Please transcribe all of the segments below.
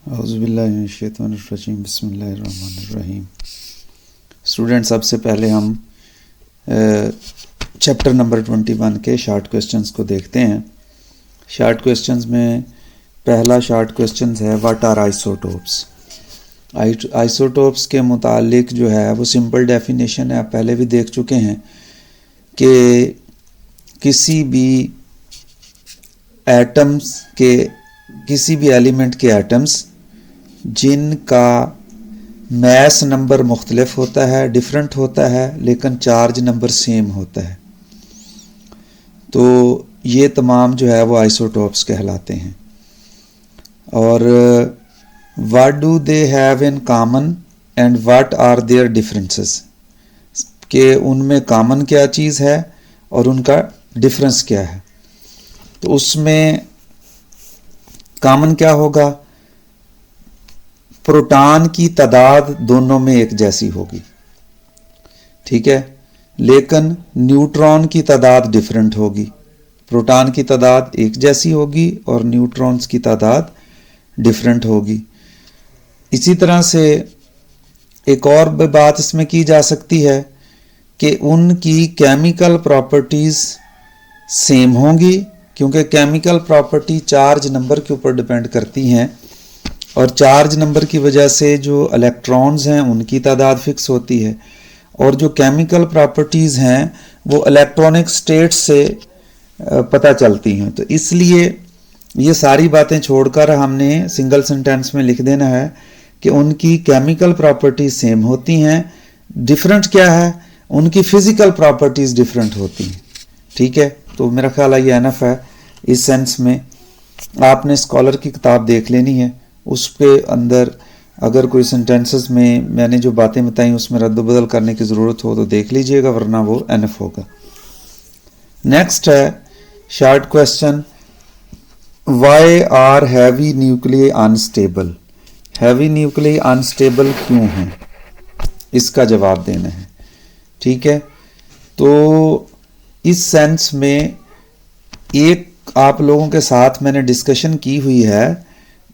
औज़ुबिल्लाहिमिनश्शैतानिर्रजीम बिस्मिल्लाहिर्रहमानिर्रहीम। स्टूडेंट, सबसे पहले हम चैप्टर नंबर 21 के शार्ट क्वेश्चंस को देखते हैं। शार्ट क्वेश्चंस में पहला शार्ट क्वेश्चन है व्हाट आर आइसोटोप्स। आइसोटोप्स के मुतालिक जो है वो सिंपल डेफिनेशन है, आप पहले भी देख चुके हैं कि किसी भी एटम्स के किसी भी एलिमेंट के एटम्स जिनका मैस नंबर मुख्तलिफ होता है, डिफरेंट होता है, लेकिन चार्ज नंबर सेम होता है, तो ये तमाम जो है वो आइसोटोप्स कहलाते हैं। और what do they have in common and what are their differences, कि उनमें कॉमन क्या चीज़ है और उनका डिफरेंस क्या है। तो उसमें कॉमन क्या होगा, प्रोटॉन की तादाद दोनों में एक जैसी होगी, ठीक है, लेकिन न्यूट्रॉन की तादाद डिफरेंट होगी। प्रोटॉन की तादाद एक जैसी होगी और न्यूट्रॉन्स की तादाद डिफरेंट होगी। इसी तरह से एक और बात इसमें की जा सकती है कि उनकी केमिकल प्रॉपर्टीज़ सेम होंगी, क्योंकि केमिकल प्रॉपर्टी चार्ज नंबर के ऊपर डिपेंड करती हैं और चार्ज नंबर की वजह से जो इलेक्ट्रॉन्स हैं उनकी तादाद फिक्स होती है, और जो केमिकल प्रॉपर्टीज़ हैं वो इलेक्ट्रॉनिक स्टेट से पता चलती हैं। तो इसलिए ये सारी बातें छोड़कर हमने सिंगल सेंटेंस में लिख देना है कि उनकी केमिकल प्रॉपर्टीज़ सेम होती हैं, डिफरेंट क्या है, उनकी फ़िज़िकल प्रॉपर्टीज़ डिफरेंट होती हैं, ठीक है। तो मेरा ख्याल है ये एनफ है। इस सेंस में आपने स्कॉलर की किताब देख लेनी है, उसके अंदर अगर कोई सेंटेंसेस में मैंने जो बातें बताई उसमें रद्द बदल करने की ज़रूरत हो तो देख लीजिएगा, वरना वो एनफ होगा। नेक्स्ट है short question, why are heavy nuclei unstable. Heavy nuclei unstable क्यों हैं, इसका जवाब देना है, ठीक है। तो इस सेंस में एक आप लोगों के साथ मैंने डिस्कशन की हुई है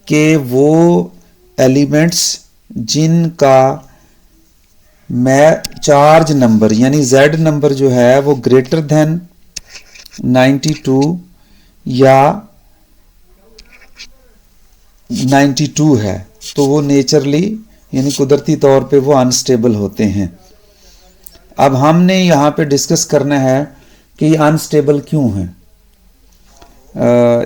कि वो एलिमेंट्स जिनका चार्ज नंबर यानी Z नंबर जो है वो ग्रेटर देन 92 या 92 है, तो वो नेचुरली यानी कुदरती तौर पे वो अनस्टेबल होते हैं। अब हमने यहाँ पे डिस्कस करना है कि ये अनस्टेबल क्यों है।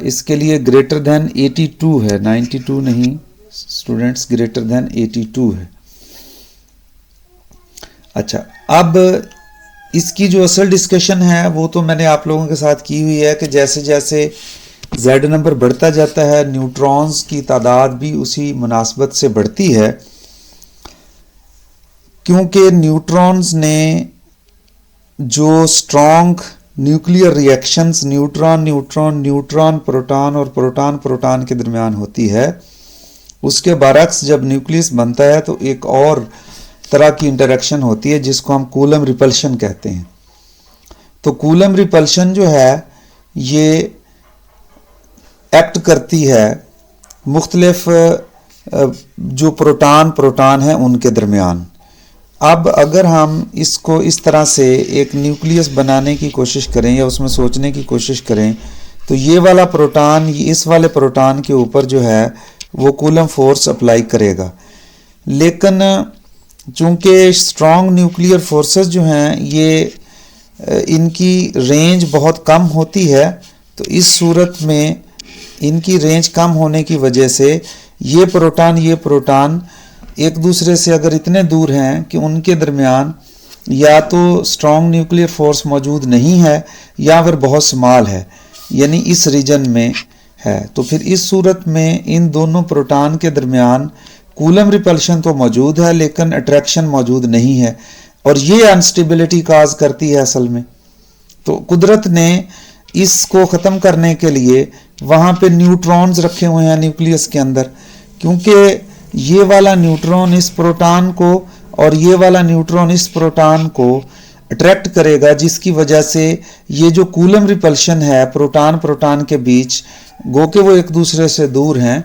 इसके लिए ग्रेटर देन 82 है, 92 नहीं स्टूडेंट्स, ग्रेटर देन 82 है। अच्छा, अब इसकी जो असल डिस्कशन है वो तो मैंने आप लोगों के साथ की हुई है कि जैसे जैसे Z नंबर बढ़ता जाता है न्यूट्रॉन्स की तादाद भी उसी मुनासबत से बढ़ती है, क्योंकि न्यूट्रॉन्स ने जो strong nuclear reactions neutron neutron neutron proton और प्रोटॉन प्रोटॉन के दरमियान होती है, उसके बरक्स जब न्यूक्लियस बनता है तो एक और तरह की इंटरेक्शन होती है जिसको हम कूलम रिपल्शन कहते हैं। तो कूलम रिपल्शन जो है ये एक्ट करती है मुख्तलिफ जो प्रोटॉन प्रोटॉन हैं उनके दरमियान। अब अगर हम इसको इस तरह से एक न्यूक्लियस बनाने की कोशिश करें या उसमें सोचने की कोशिश करें, तो ये वाला प्रोटॉन इस वाले प्रोटॉन के ऊपर जो है वो कूलम फोर्स अप्लाई करेगा, लेकिन चूंकि स्ट्रॉन्ग न्यूक्लियर फोर्सेस जो हैं ये इनकी रेंज बहुत कम होती है, तो इस सूरत में इनकी रेंज कम होने की वजह से ये प्रोटॉन एक दूसरे से अगर इतने दूर हैं कि उनके दरमियान या तो स्ट्रॉन्ग न्यूक्लियर फोर्स मौजूद नहीं है या फिर बहुत स्मॉल है, यानी इस रीजन में है, तो फिर इस सूरत में इन दोनों प्रोटॉन के दरमियान कूलम रिपल्शन तो मौजूद है लेकिन अट्रैक्शन मौजूद नहीं है, और ये अनस्टेबिलिटी काज करती है असल में। तो कुदरत ने इसको ख़त्म करने के लिए वहाँ पे न्यूट्रॉन्स रखे हुए हैं न्यूक्लियस के अंदर, क्योंकि ये वाला न्यूट्रॉन इस प्रोटॉन को और ये वाला न्यूट्रॉन इस प्रोटॉन को अट्रैक्ट करेगा, जिसकी वजह से ये जो कूलम रिपल्शन है प्रोटॉन प्रोटॉन के बीच, गो के वो एक दूसरे से दूर हैं,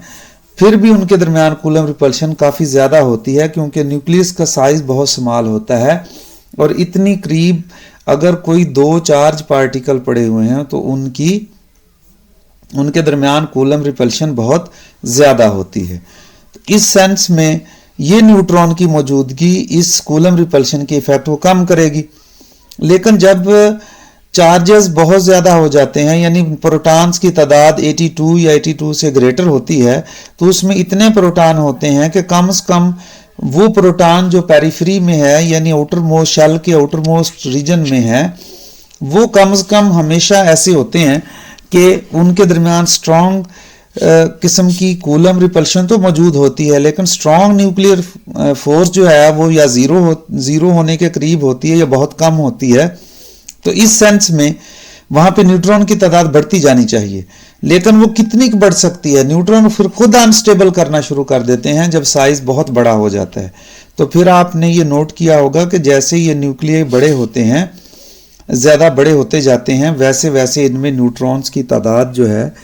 फिर भी उनके दरमियान कूलम रिपल्शन काफ़ी ज़्यादा होती है, क्योंकि न्यूक्लियस का साइज बहुत स्मॉल होता है और इतनी करीब अगर कोई दो चार्ज पार्टिकल पड़े हुए हैं तो उनके दरमियान कूलम रिपल्शन बहुत ज़्यादा होती है। तो इस सेंस में ये न्यूट्रॉन की मौजूदगी इस कूलम रिपल्शन के इफेक्ट को कम करेगी। लेकिन जब चार्जेस बहुत ज़्यादा हो जाते हैं, यानी प्रोटॉन्स की तादाद 82 या 82 से ग्रेटर होती है, तो उसमें इतने प्रोटॉन होते हैं कि कम से कम वो प्रोटॉन जो पेरिफेरी में है, यानी आउटर मोस्ट शेल के आउटर मोस्ट रीजन में है, वो कम से कम हमेशा ऐसे होते हैं कि उनके दरमियान स्ट्रॉन्ग किस्म की कूलम रिपल्शन तो मौजूद होती है, लेकिन स्ट्रॉन्ग न्यूक्लियर फोर्स जो है वो या ज़ीरो होने के करीब होती है या बहुत कम होती है। तो इस सेंस में वहाँ पे न्यूट्रॉन की तादाद बढ़ती जानी चाहिए, लेकिन वो कितनी बढ़ सकती है? न्यूट्रॉन फिर खुद अनस्टेबल करना शुरू कर देते हैं जब साइज बहुत बड़ा हो जाता है। तो फिर आपने ये नोट किया होगा कि जैसे ये न्यूक्लियाई बड़े होते हैं, ज़्यादा बड़े होते जाते हैं, वैसे वैसे इनमें न्यूट्रॉन्स की तादाद जो है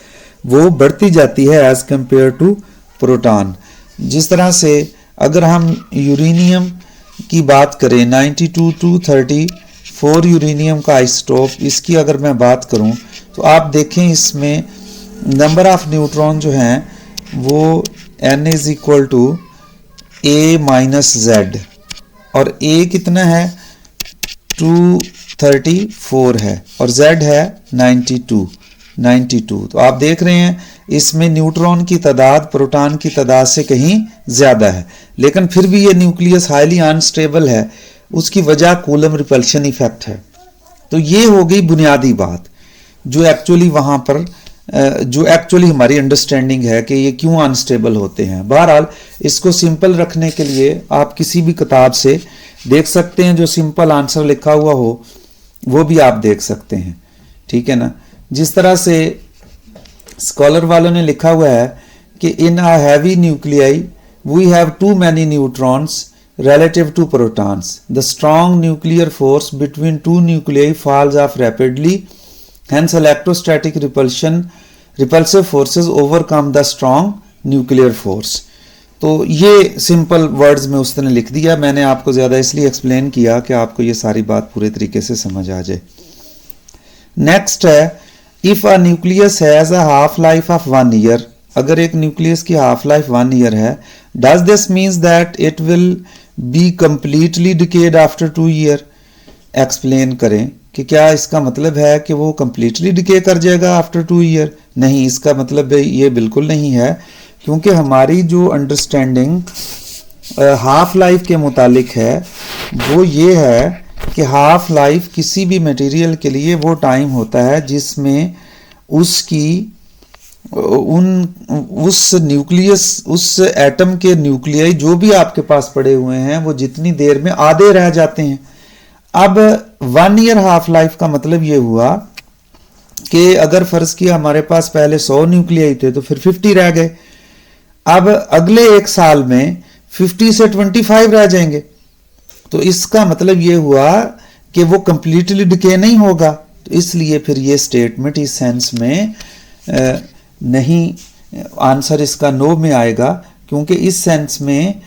वो बढ़ती जाती है एज कंपेयर टू प्रोटॉन। जिस तरह से अगर हम यूरेनियम की बात करें, 92-234 यूरेनियम का आइसोटोप, इसकी अगर मैं बात करूं तो आप देखें इसमें नंबर ऑफ न्यूट्रॉन जो हैं वो n is equal to a minus z, और a कितना है 234 है और z है 92। तो आप देख रहे हैं इसमें न्यूट्रॉन की तादाद प्रोटॉन की तादाद से कहीं ज़्यादा है, लेकिन फिर भी ये न्यूक्लियस हाईली अनस्टेबल है। उसकी वजह कूलम रिपल्शन इफेक्ट है। तो ये हो गई बुनियादी बात जो एक्चुअली वहाँ पर जो एक्चुअली हमारी अंडरस्टैंडिंग है कि ये क्यों अनस्टेबल होते हैं। बहरहाल इसको सिंपल रखने के लिए आप किसी भी किताब से देख सकते हैं, जो सिंपल आंसर लिखा हुआ हो वो भी आप देख सकते हैं, ठीक है ना। जिस तरह से स्कॉलर वालों ने लिखा हुआ है कि in a heavy nuclei we have too many neutrons relative to protons. The strong nuclear force between two nuclei falls off rapidly. Hence, electrostatic repulsive forces overcome the strong nuclear force. तो ये simple words में उसने लिख दिया। मैंने आपको ज़्यादा इसलिए एक्सप्लेन किया कि आपको ये सारी बात पूरे तरीके से समझ आ जाए। नेक्स्ट है, if a nucleus has a half life of 1 year, अगर एक न्यूक्लियस की हाफ लाइफ 1 ईयर है, does this means that it will be completely decade after 2 year. Explain करें कि क्या इसका मतलब है कि वो कंप्लीटली डिके कर जाएगा आफ्टर 2 ईयर? नहीं, इसका मतलब ये बिल्कुल नहीं है, क्योंकि हमारी जो अंडरस्टैंडिंग हाफ लाइफ के मुतालिक है वो ये है कि हाफ लाइफ किसी भी मटेरियल के लिए वो टाइम होता है जिसमें उसकी उस न्यूक्लियस, उस एटम के न्यूक्लियाई जो भी आपके पास पड़े हुए हैं वो जितनी देर में आधे रह जाते हैं। अब 1 ईयर हाफ लाइफ का मतलब ये हुआ कि अगर फर्ज किया हमारे पास पहले 100 न्यूक्लियाई थे तो फिर 50 रह गए, अब अगले 1 साल में 50 से 25 रह जाएंगे। तो इसका मतलब ये हुआ कि वो कंप्लीटली डिके नहीं होगा। तो इसलिए फिर ये स्टेटमेंट इस सेंस में नहीं, आंसर इसका नो में आएगा, क्योंकि इस सेंस में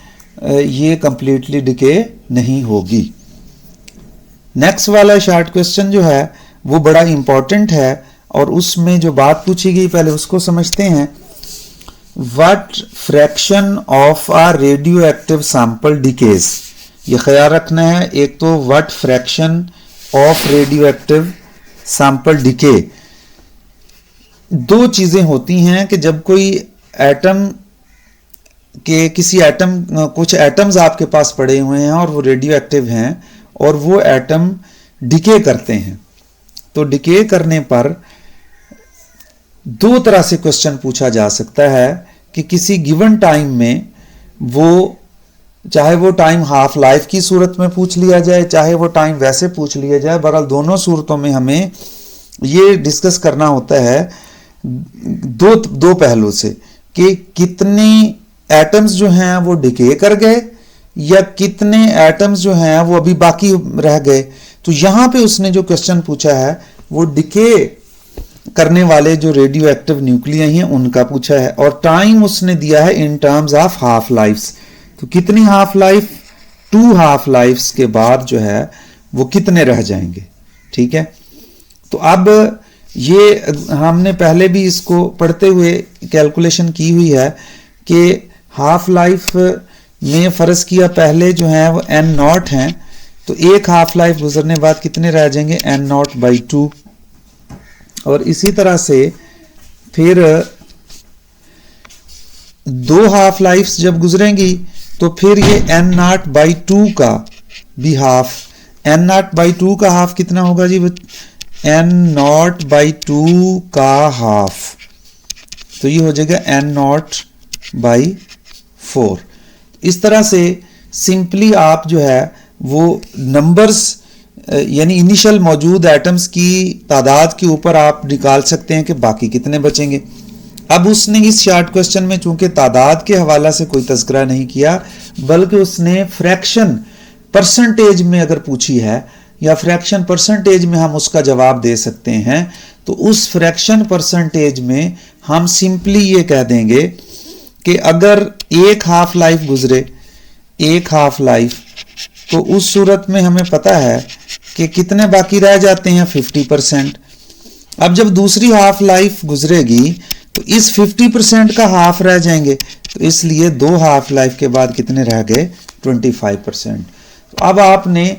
ये कंप्लीटली डिके नहीं होगी। नेक्स्ट वाला शॉर्ट क्वेश्चन जो है वो बड़ा इंपॉर्टेंट है और उसमें जो बात पूछी गई पहले उसको समझते हैं। What fraction of a radio active sample decays, ये ख्याल रखना है। एक तो what fraction of radio active sample decay, दो चीजें होती हैं कि जब कोई एटम के किसी एटम, कुछ एटम्स आपके पास पड़े हुए हैं और वो रेडियो एक्टिव हैं और वो एटम डिके करते हैं, तो डिके करने पर दो तरह से क्वेश्चन पूछा जा सकता है कि किसी गिवन टाइम में वो, चाहे वो टाइम हाफ लाइफ की सूरत में पूछ लिया जाए, चाहे वो टाइम वैसे पूछ लिया जाए, बहरहाल दोनों सूरतों में हमें ये डिस्कस करना होता है दो पहलू से कि कितने एटम्स जो हैं वो डिके कर गए या कितने एटम्स जो हैं वो अभी बाकी रह गए। तो यहां पे उसने जो क्वेश्चन पूछा है वो डिके करने वाले जो रेडियो एक्टिव न्यूक्लियाई हैं उनका पूछा है, और टाइम उसने दिया है in terms of half lifes. तो कितनी हाफ लाइफ, 2 हाफ लाइफ्स के बाद जो है वो कितने रह जाएंगे। ठीक है, तो अब ये हमने पहले भी इसको पढ़ते हुए कैलकुलेशन की हुई है कि हाफ लाइफ में फर्ज किया पहले जो है वो n नॉट हैं, तो एक हाफ लाइफ गुजरने बाद कितने रह जाएंगे, n नॉट बाई 2। और इसी तरह से फिर 2 हाफ लाइफ्स जब गुजरेंगी तो फिर ये n नॉट बाई 2 का भी हाफ, n नॉट बाई 2 का हाफ कितना होगा जी, n नॉट बाई 2 का हाफ, तो ये हो जाएगा n नॉट बाई 4। इस तरह से सिंपली आप जो है वो नंबर्स यानी इनिशियल मौजूद एटम्स की तादाद के ऊपर आप निकाल सकते हैं कि बाकी कितने बचेंगे। अब उसने इस शॉर्ट क्वेश्चन में चूंकि तादाद के हवाला से कोई तज़किरा नहीं किया, बल्कि उसने फ्रैक्शन परसेंटेज में अगर पूछी है या फ्रैक्शन परसेंटेज में हम उसका जवाब दे सकते हैं, तो उस फ्रैक्शन परसेंटेज में हम सिंपली ये कह देंगे कि अगर एक हाफ लाइफ गुजरे, एक हाफ लाइफ, तो उस सूरत में हमें पता है कि कितने बाकी रह जाते हैं, 50%। अब जब दूसरी हाफ लाइफ गुजरेगी तो इस 50% का हाफ रह जाएंगे, तो इसलिए 2 हाफ लाइफ के बाद कितने रह गए, 25%। तो अब आपने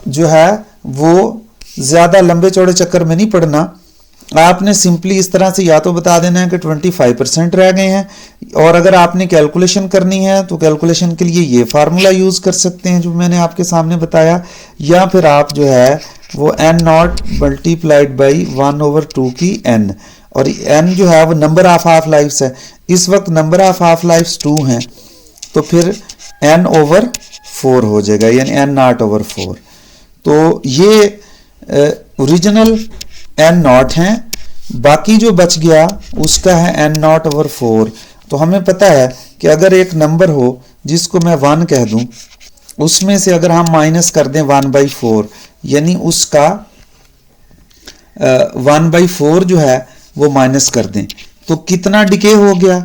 जो है वो ज़्यादा लंबे चौड़े चक्कर में नहीं पड़ना, आपने सिंपली इस तरह से या तो बता देना है कि 25% रह गए हैं, और अगर आपने कैलकुलेशन करनी है तो कैलकुलेशन के लिए ये फार्मूला यूज़ कर सकते हैं जो मैंने आपके सामने बताया, या फिर आप जो है वो n नॉट मल्टीप्लाइड बाई 1/2 की n, और n जो है वो नंबर ऑफ हाफ लाइफ्स है, इस वक्त नंबर ऑफ हाफ लाइफ्स 2 हैं, तो फिर n/4 हो जाएगा, यानी n नॉट ओवर 4। तो ये ओरिजिनल n नॉट हैं, बाकी जो बच गया उसका है n नॉट ओवर 4। तो हमें पता है कि अगर एक नंबर हो जिसको मैं 1 कह दूं, उसमें से अगर हम माइनस कर दें 1/4, यानी उसका 1/4 जो है वो माइनस कर दें, तो कितना डिके हो गया,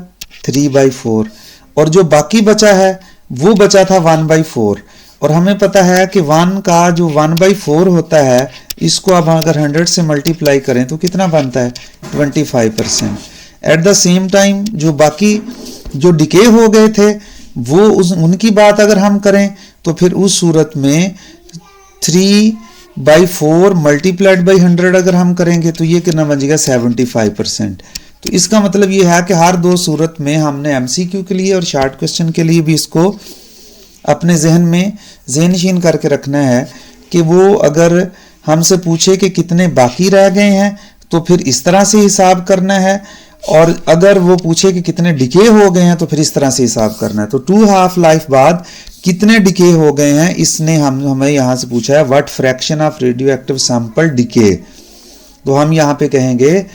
3/4, और जो बाकी बचा है वो बचा था 1/4। और हमें पता है कि 1 का जो 1/4 होता है, इसको अब अगर 100 से मल्टीप्लाई करें तो कितना बनता है, 25%। एट द सेम टाइम जो बाकी जो डिके हो गए थे वो उनकी बात अगर हम करें तो फिर उस सूरत में 3/4 मल्टीप्लाइड बाई 100 अगर हम करेंगे तो ये कितना बन जाएगा, 75%। तो इसका मतलब ये है कि हर 2 सूरत में हमने MCQ के लिए और शॉर्ट क्वेश्चन के लिए भी इसको अपने जहन में ज़हनशीन करके रखना है कि वो अगर हमसे पूछे कि कितने बाकी रह गए हैं तो फिर इस तरह से हिसाब करना है, और अगर वो पूछे कि कितने डिके हो गए हैं तो फिर इस तरह से हिसाब करना है। तो 2 हाफ लाइफ बाद कितने डिके हो गए हैं, इसने हमें यहाँ से पूछा है what fraction of radio active sample decay. तो हम यहाँ पे कहेंगे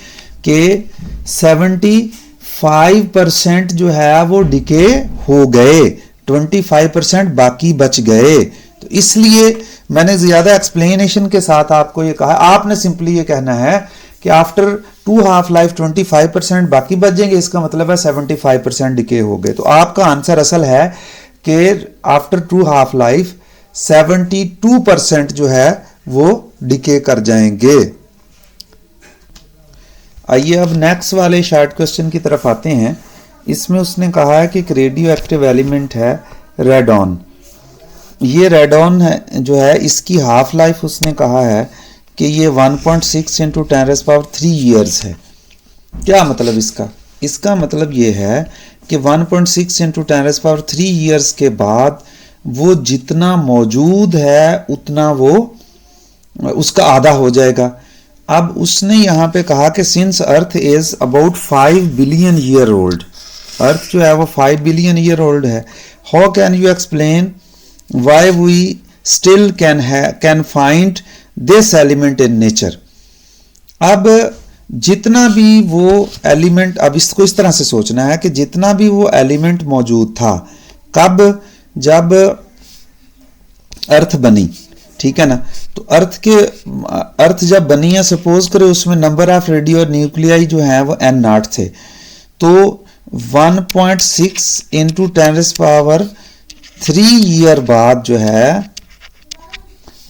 कि 75% जो है वो डिके हो गए, 25% बाकी बच गए। तो इसलिए मैंने ज्यादा एक्सप्लेनेशन के साथ आपको ये कहा, आपने सिंपली ये कहना है कि आफ्टर 2 हाफ लाइफ 25% बाकी बच जाएंगे, इसका मतलब है 75% डिके हो गए। तो आपका आंसर असल है कि आफ्टर 2 हाफ लाइफ 72% जो है वो डिके कर जाएंगे। आइए अब नेक्स्ट वाले शॉर्ट क्वेश्चन की तरफ आते हैं। इसमें उसने कहा है कि एक रेडियो एक्टिव एलिमेंट है रेडॉन। ये रेडॉन है जो है, इसकी हाफ लाइफ उसने कहा है कि ये 1.6 × 10³ ईयर्स है। क्या मतलब इसका? इसका मतलब ये है कि 1.6 × 10³ ईयर्स के बाद वो जितना मौजूद है उतना वो उसका आधा हो जाएगा। अब उसने यहाँ पे कहा कि since earth is about 5 billion year old, earth जो है वो 5 बिलियन ईयर ओल्ड है, how can you explain why we still can find this element in nature. अब जितना भी वो एलिमेंट, अब इसको इस तरह से सोचना है कि जितना भी वो एलिमेंट मौजूद था, कब? जब अर्थ बनी, ठीक है ना। तो अर्थ के अर्थ जब बनी है, सपोज करें उसमें नंबर ऑफ रेडियो न्यूक्लियाई जो है वो n0 थे, तो 1.6 इंटू 10⁻³ ईयर बाद जो है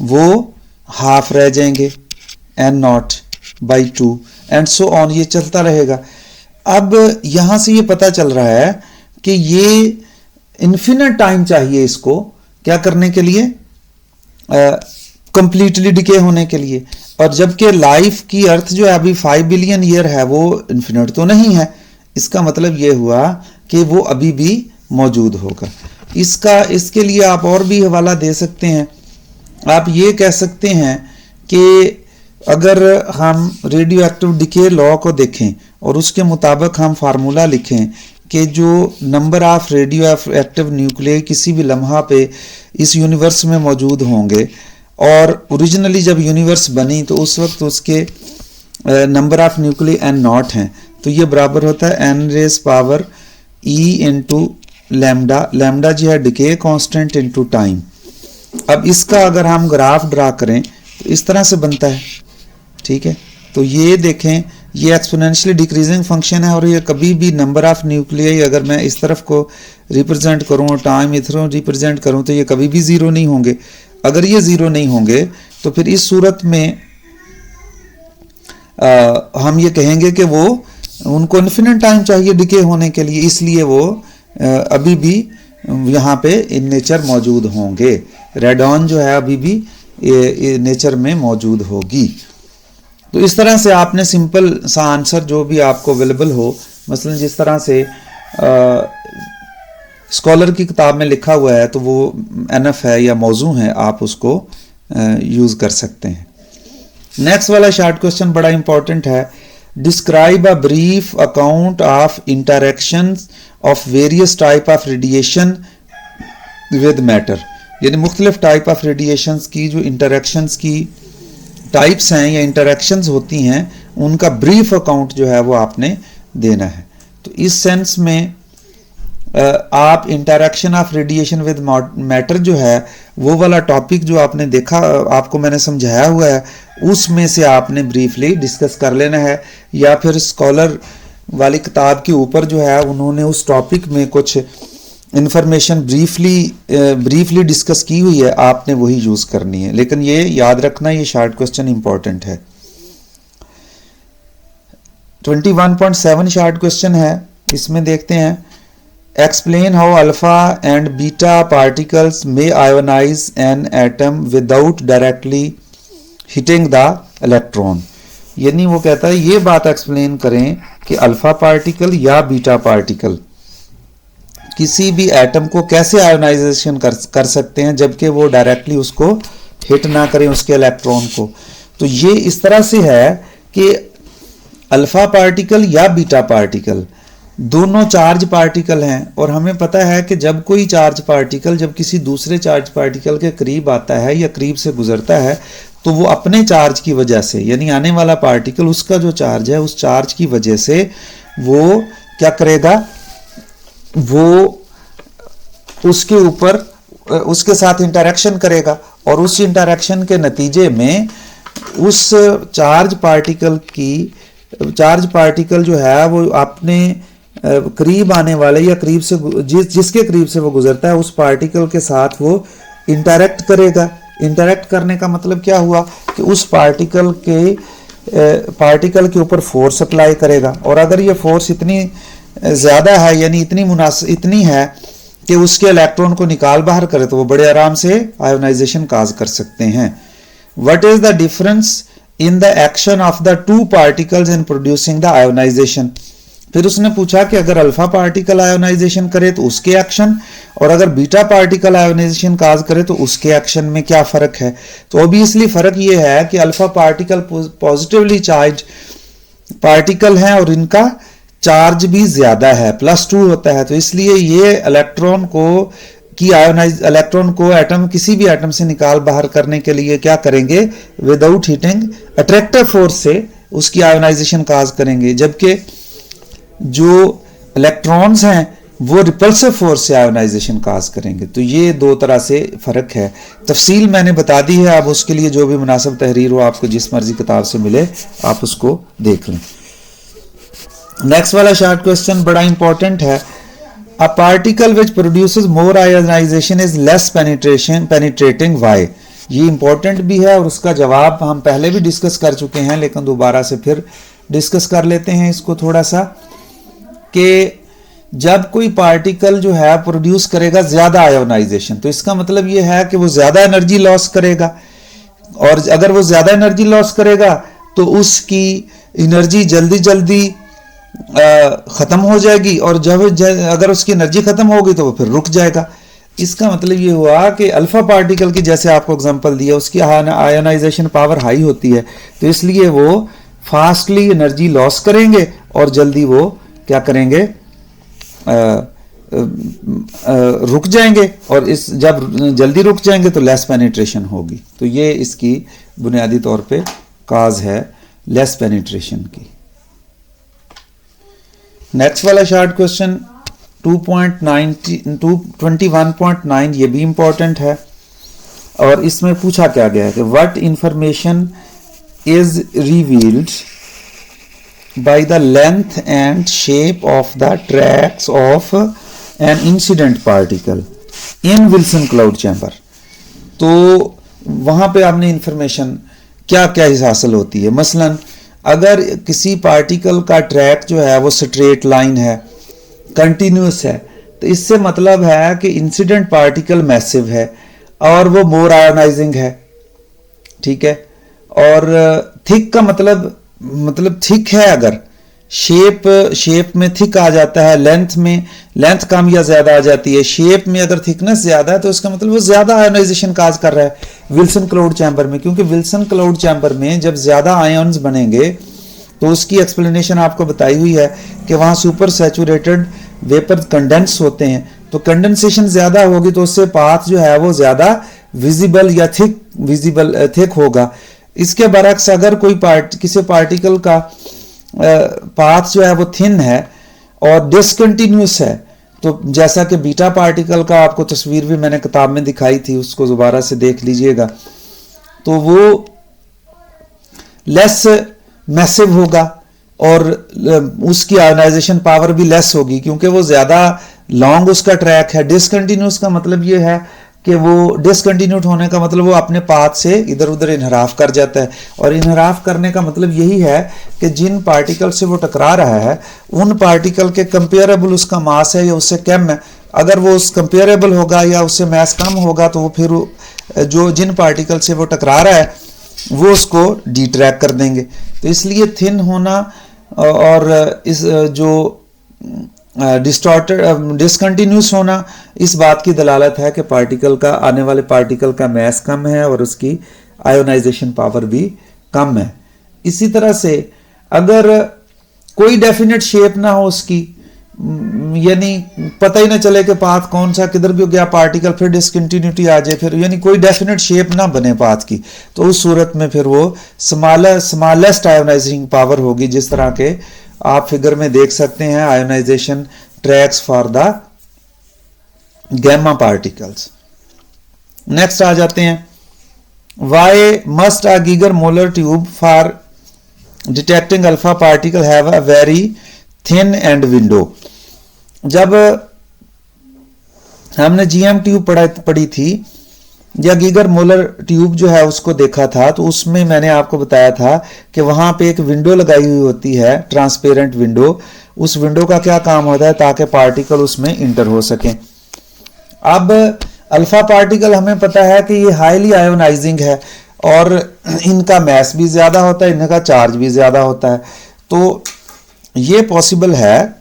वो हाफ रह जाएंगे n0/2 एंड सो ऑन, ये चलता रहेगा। अब यहां से ये पता चल रहा है कि ये इन्फिनिट टाइम चाहिए इसको क्या करने के लिए, कंप्लीटली डिके होने के लिए। और जबकि लाइफ की अर्थ जो है अभी 5 बिलियन ईयर है, वो इन्फिनिट तो नहीं है। इसका मतलब ये हुआ कि वो अभी भी मौजूद होगा। इसके लिए आप और भी हवाला दे सकते हैं। आप ये कह सकते हैं कि अगर हम रेडियो एक्टिव डिके लॉ को देखें और उसके मुताबिक हम फार्मूला लिखें कि जो number of radio active nuclei किसी भी लम्हा पे इस यूनिवर्स में मौजूद होंगे, और ओरिजिनली जब यूनिवर्स बनी तो उस वक्त उसके नंबर ऑफ न्यूक्लियाई n0 हैं, तो ये बराबर होता है n⁻e इंटू लैम्डा। लैम्डा जो है डिके कांस्टेंट इंटू टाइम। अब इसका अगर हम ग्राफ ड्रा करें तो इस तरह से बनता है, ठीक है। तो ये देखें, ये एक्सपोनेंशियली डिक्रीजिंग फंक्शन है और ये कभी भी नंबर ऑफ न्यूक्लियाई अगर मैं इस तरफ को रिप्रेजेंट करूँ, टाइम इधरों रिप्रेजेंट करूँ, तो ये कभी भी ज़ीरो नहीं होंगे। अगर ये ज़ीरो नहीं होंगे तो फिर इस सूरत में हम ये कहेंगे कि वो उनको इन्फिनिट टाइम चाहिए डिके होने के लिए, इसलिए वो अभी भी यहाँ पे इन नेचर मौजूद होंगे। रेडॉन जो है अभी भी नेचर में मौजूद होगी। तो इस तरह से आपने सिंपल सा आंसर जो भी आपको अवेलेबल हो, मसलन जिस तरह से स्कॉलर की किताब में लिखा हुआ है तो वो एनफ है या मौजू है, आप उसको यूज़ कर सकते हैं। नेक्स्ट वाला शॉर्ट क्वेश्चन बड़ा इंपॉर्टेंट है। Describe a brief account of interactions of various type of radiation with matter, यानी मुख्तलिफ टाइप ऑफ रेडिएशंस की जो इंटरेक्शंस की टाइप्स हैं या इंटरेक्शंस होती हैं, उनका ब्रीफ अकाउंट जो है वो आपने देना है। तो इस सेंस में आप interaction of radiation with matter जो है वो वाला टॉपिक जो आपने देखा, आपको मैंने समझाया हुआ है, उसमें से आपने ब्रीफली डिस्कस कर लेना है, या फिर स्कॉलर वाली किताब के ऊपर जो है उन्होंने उस टॉपिक में कुछ इंफॉर्मेशन ब्रीफली डिस्कस की हुई है, आपने वही यूज़ करनी है। लेकिन ये याद रखना, ये शॉर्ट क्वेश्चन इंपॉर्टेंट है। 21.7 शॉर्ट क्वेश्चन है, इसमें देखते हैं। Explain how alpha and beta particles may ionize an atom without directly hitting the electron. यानी वो कहता है ये बात एक्सप्लेन करें कि अल्फा पार्टिकल या बीटा पार्टिकल किसी भी एटम को कैसे आयोनाइजेशन कर सकते हैं जबकि वो डायरेक्टली उसको हिट ना करें उसके इलेक्ट्रॉन को। तो ये इस तरह से है कि अल्फा पार्टिकल या बीटा पार्टिकल दोनों चार्ज पार्टिकल हैं, और हमें पता है कि जब कोई चार्ज पार्टिकल जब किसी दूसरे चार्ज पार्टिकल के करीब आता है या करीब से गुजरता है तो वो अपने चार्ज की वजह से, यानी आने वाला पार्टिकल उसका जो चार्ज है उस चार्ज की वजह से वो क्या करेगा, वो उसके ऊपर उसके साथ इंटरेक्शन करेगा, और उस इंटरेक्शन के नतीजे में उस चार्ज पार्टिकल जो है वो अपने करीब आने वाले या करीब से जिसके करीब से वो गुजरता है उस पार्टिकल के साथ वो इंटरेक्ट करेगा। इंटरेक्ट करने का मतलब क्या हुआ कि उस पार्टिकल के ऊपर फोर्स अप्लाई करेगा, और अगर ये फोर्स इतनी ज़्यादा है यानी इतनी है कि उसके इलेक्ट्रॉन को निकाल बाहर करे तो वो बड़े आराम से आयोनाइजेशन काज कर सकते हैं। What is the difference in the action of the two particles in producing the ionization. फिर उसने पूछा कि अगर अल्फा पार्टिकल आयोनाइजेशन करे तो उसके एक्शन, और अगर बीटा पार्टिकल आयोनाइजेशन काज करे तो उसके एक्शन में क्या फ़र्क है। तो ऑब्वियसली फ़र्क ये है कि alpha particle positively charge particle हैं और इनका चार्ज भी ज़्यादा है, +2 होता है, तो इसलिए ये इलेक्ट्रॉन को एटम किसी भी एटम से निकाल बाहर करने के लिए क्या करेंगे, विदाउट हीटिंग अट्रैक्टिव फोर्स से उसकी आयोनाइजेशन काज करेंगे। जबकि जो इलेक्ट्रॉन्स हैं वो रिपल्सिव फोर्स से आयोनाइजेशन काज करेंगे। तो ये दो तरह से फ़र्क है। तफसील मैंने बता दी है, अब उसके लिए जो भी मुनासिब तहरीर हो आपको जिस मर्जी किताब से मिले आप उसको देख लें। नेक्स्ट वाला शॉर्ट क्वेश्चन बड़ा इंपॉर्टेंट है। A particle which produces more ionization is less penetrating why. ये इंपॉर्टेंट भी है और उसका जवाब हम पहले भी डिस्कस कर चुके हैं, लेकिन दोबारा से फिर डिस्कस कर लेते हैं इसको थोड़ा सा, कि जब कोई पार्टिकल जो है प्रोड्यूस करेगा ज़्यादा आयोनाइजेशन, तो इसका मतलब ये है कि वो ज़्यादा एनर्जी लॉस करेगा, और अगर वो ज़्यादा एनर्जी लॉस करेगा तो उसकी एनर्जी जल्दी जल्दी ख़त्म हो जाएगी, और अगर उसकी एनर्जी ख़त्म होगी तो वो फिर रुक जाएगा। इसका मतलब ये हुआ कि अल्फ़ा पार्टिकल की, जैसे आपको एग्जांपल दिया, उसकी आयोनाइजेशन पावर हाई होती है, तो इसलिए वो फास्टली एनर्जी लॉस करेंगे और जल्दी वो क्या करेंगे, रुक जाएंगे, और इस जब जल्दी रुक जाएंगे तो लेस पेनिट्रेशन होगी। तो ये इसकी बुनियादी तौर पे काज है लेस पेनिट्रेशन की। नेक्स्ट वाला शॉर्ट क्वेश्चन 21.9 ये भी इंपॉर्टेंट है, और इसमें पूछा क्या गया है कि what information is revealed by the length and shape of the tracks of an incident particle in Wilson cloud chamber। तो वहाँ पे आपने इंफॉर्मेशन क्या क्या हासिल होती है। मसलन अगर किसी पार्टिकल का ट्रैक जो है वो स्ट्रेट लाइन है, कंटिन्यूस है, तो इससे मतलब है कि इंसिडेंट पार्टिकल मैसिव है और वो मोर आयोनाइजिंग है, ठीक है। और थिक का मतलब थिक है, अगर शेप में थिक आ जाता है, लेंथ कम या ज्यादा आ जाती है, शेप में अगर थिकनेस ज्यादा है तो इसका मतलब वो ज्यादा आयोनाइजेशन काज कर रहा है विल्सन क्लाउड चैम्बर में। क्योंकि विल्सन क्लाउड चैम्बर में जब ज्यादा आयन्स बनेंगे तो उसकी एक्सप्लेनेशन आपको बताई हुई है कि वहां सुपर सैचुरेटेड वेपर कंडेंस होते हैं, तो कंडेंसेशन ज्यादा होगी तो उससे पाथ जो है वो ज्यादा विजिबल या थिक होगा। इसके बरक्स अगर कोई किसी पार्टिकल का पाथ जो है वो थिन है और डिसकंटिन्यूस है, तो जैसा कि बीटा पार्टिकल का आपको तस्वीर भी मैंने किताब में दिखाई थी, उसको दोबारा से देख लीजिएगा, तो वो लेस मैसिव होगा और उसकी आयोनाइजेशन पावर भी लेस होगी क्योंकि वो ज्यादा लॉन्ग उसका ट्रैक है। डिसकंटिन्यूस का मतलब ये है कि वो डिसकंटिन्यूट होने का मतलब वो अपने पाथ से इधर उधर इनहराफ कर जाता है, और इनहराफ करने का मतलब यही है कि जिन पार्टिकल से वो टकरा रहा है उन पार्टिकल के कंपेरेबल उसका मास है या उससे कम है। अगर वो उस कंपेरेबल होगा या उससे मास कम होगा तो वो फिर जिन पार्टिकल से वो टकरा रहा है वो उसको डिट्रैक्ट कर देंगे। तो इसलिए थिन होना और इस जो डिसकंटिन्यूस होना इस बात की दलालत है कि पार्टिकल का, आने वाले पार्टिकल का मास कम है और उसकी आयोनाइजेशन पावर भी कम है। इसी तरह से अगर कोई डेफिनेट शेप ना हो उसकी, यानी पता ही ना चले कि पाथ कौन सा किधर भी गया पार्टिकल, फिर डिसकंटिन्यूटी आ जाए, फिर यानी कोई डेफिनेट शेप ना बने पाथ की, तो उस सूरत में फिर वो स्मॉलेस्ट आयोनाइजिंग पावर होगी, जिस तरह के आप फिगर में देख सकते हैं ionization tracks for the gamma particles. Next आ जाते हैं, why must a Geiger Muller tube for detecting alpha particle have a very thin end window. जब हमने जीएम ट्यूब पढ़ी थी या गीगर मोलर ट्यूब जो है उसको देखा था, तो उसमें मैंने आपको बताया था कि वहां पे एक विंडो लगाई हुई होती है, ट्रांसपेरेंट विंडो। उस विंडो का क्या काम होता है, ताकि पार्टिकल उसमें इंटर हो सके। अब अल्फा पार्टिकल हमें पता है कि ये हाईली आयोनाइजिंग है और इनका मास भी ज्यादा होता है, इनका चार्ज भी ज्यादा होता है। तो ये पॉसिबल है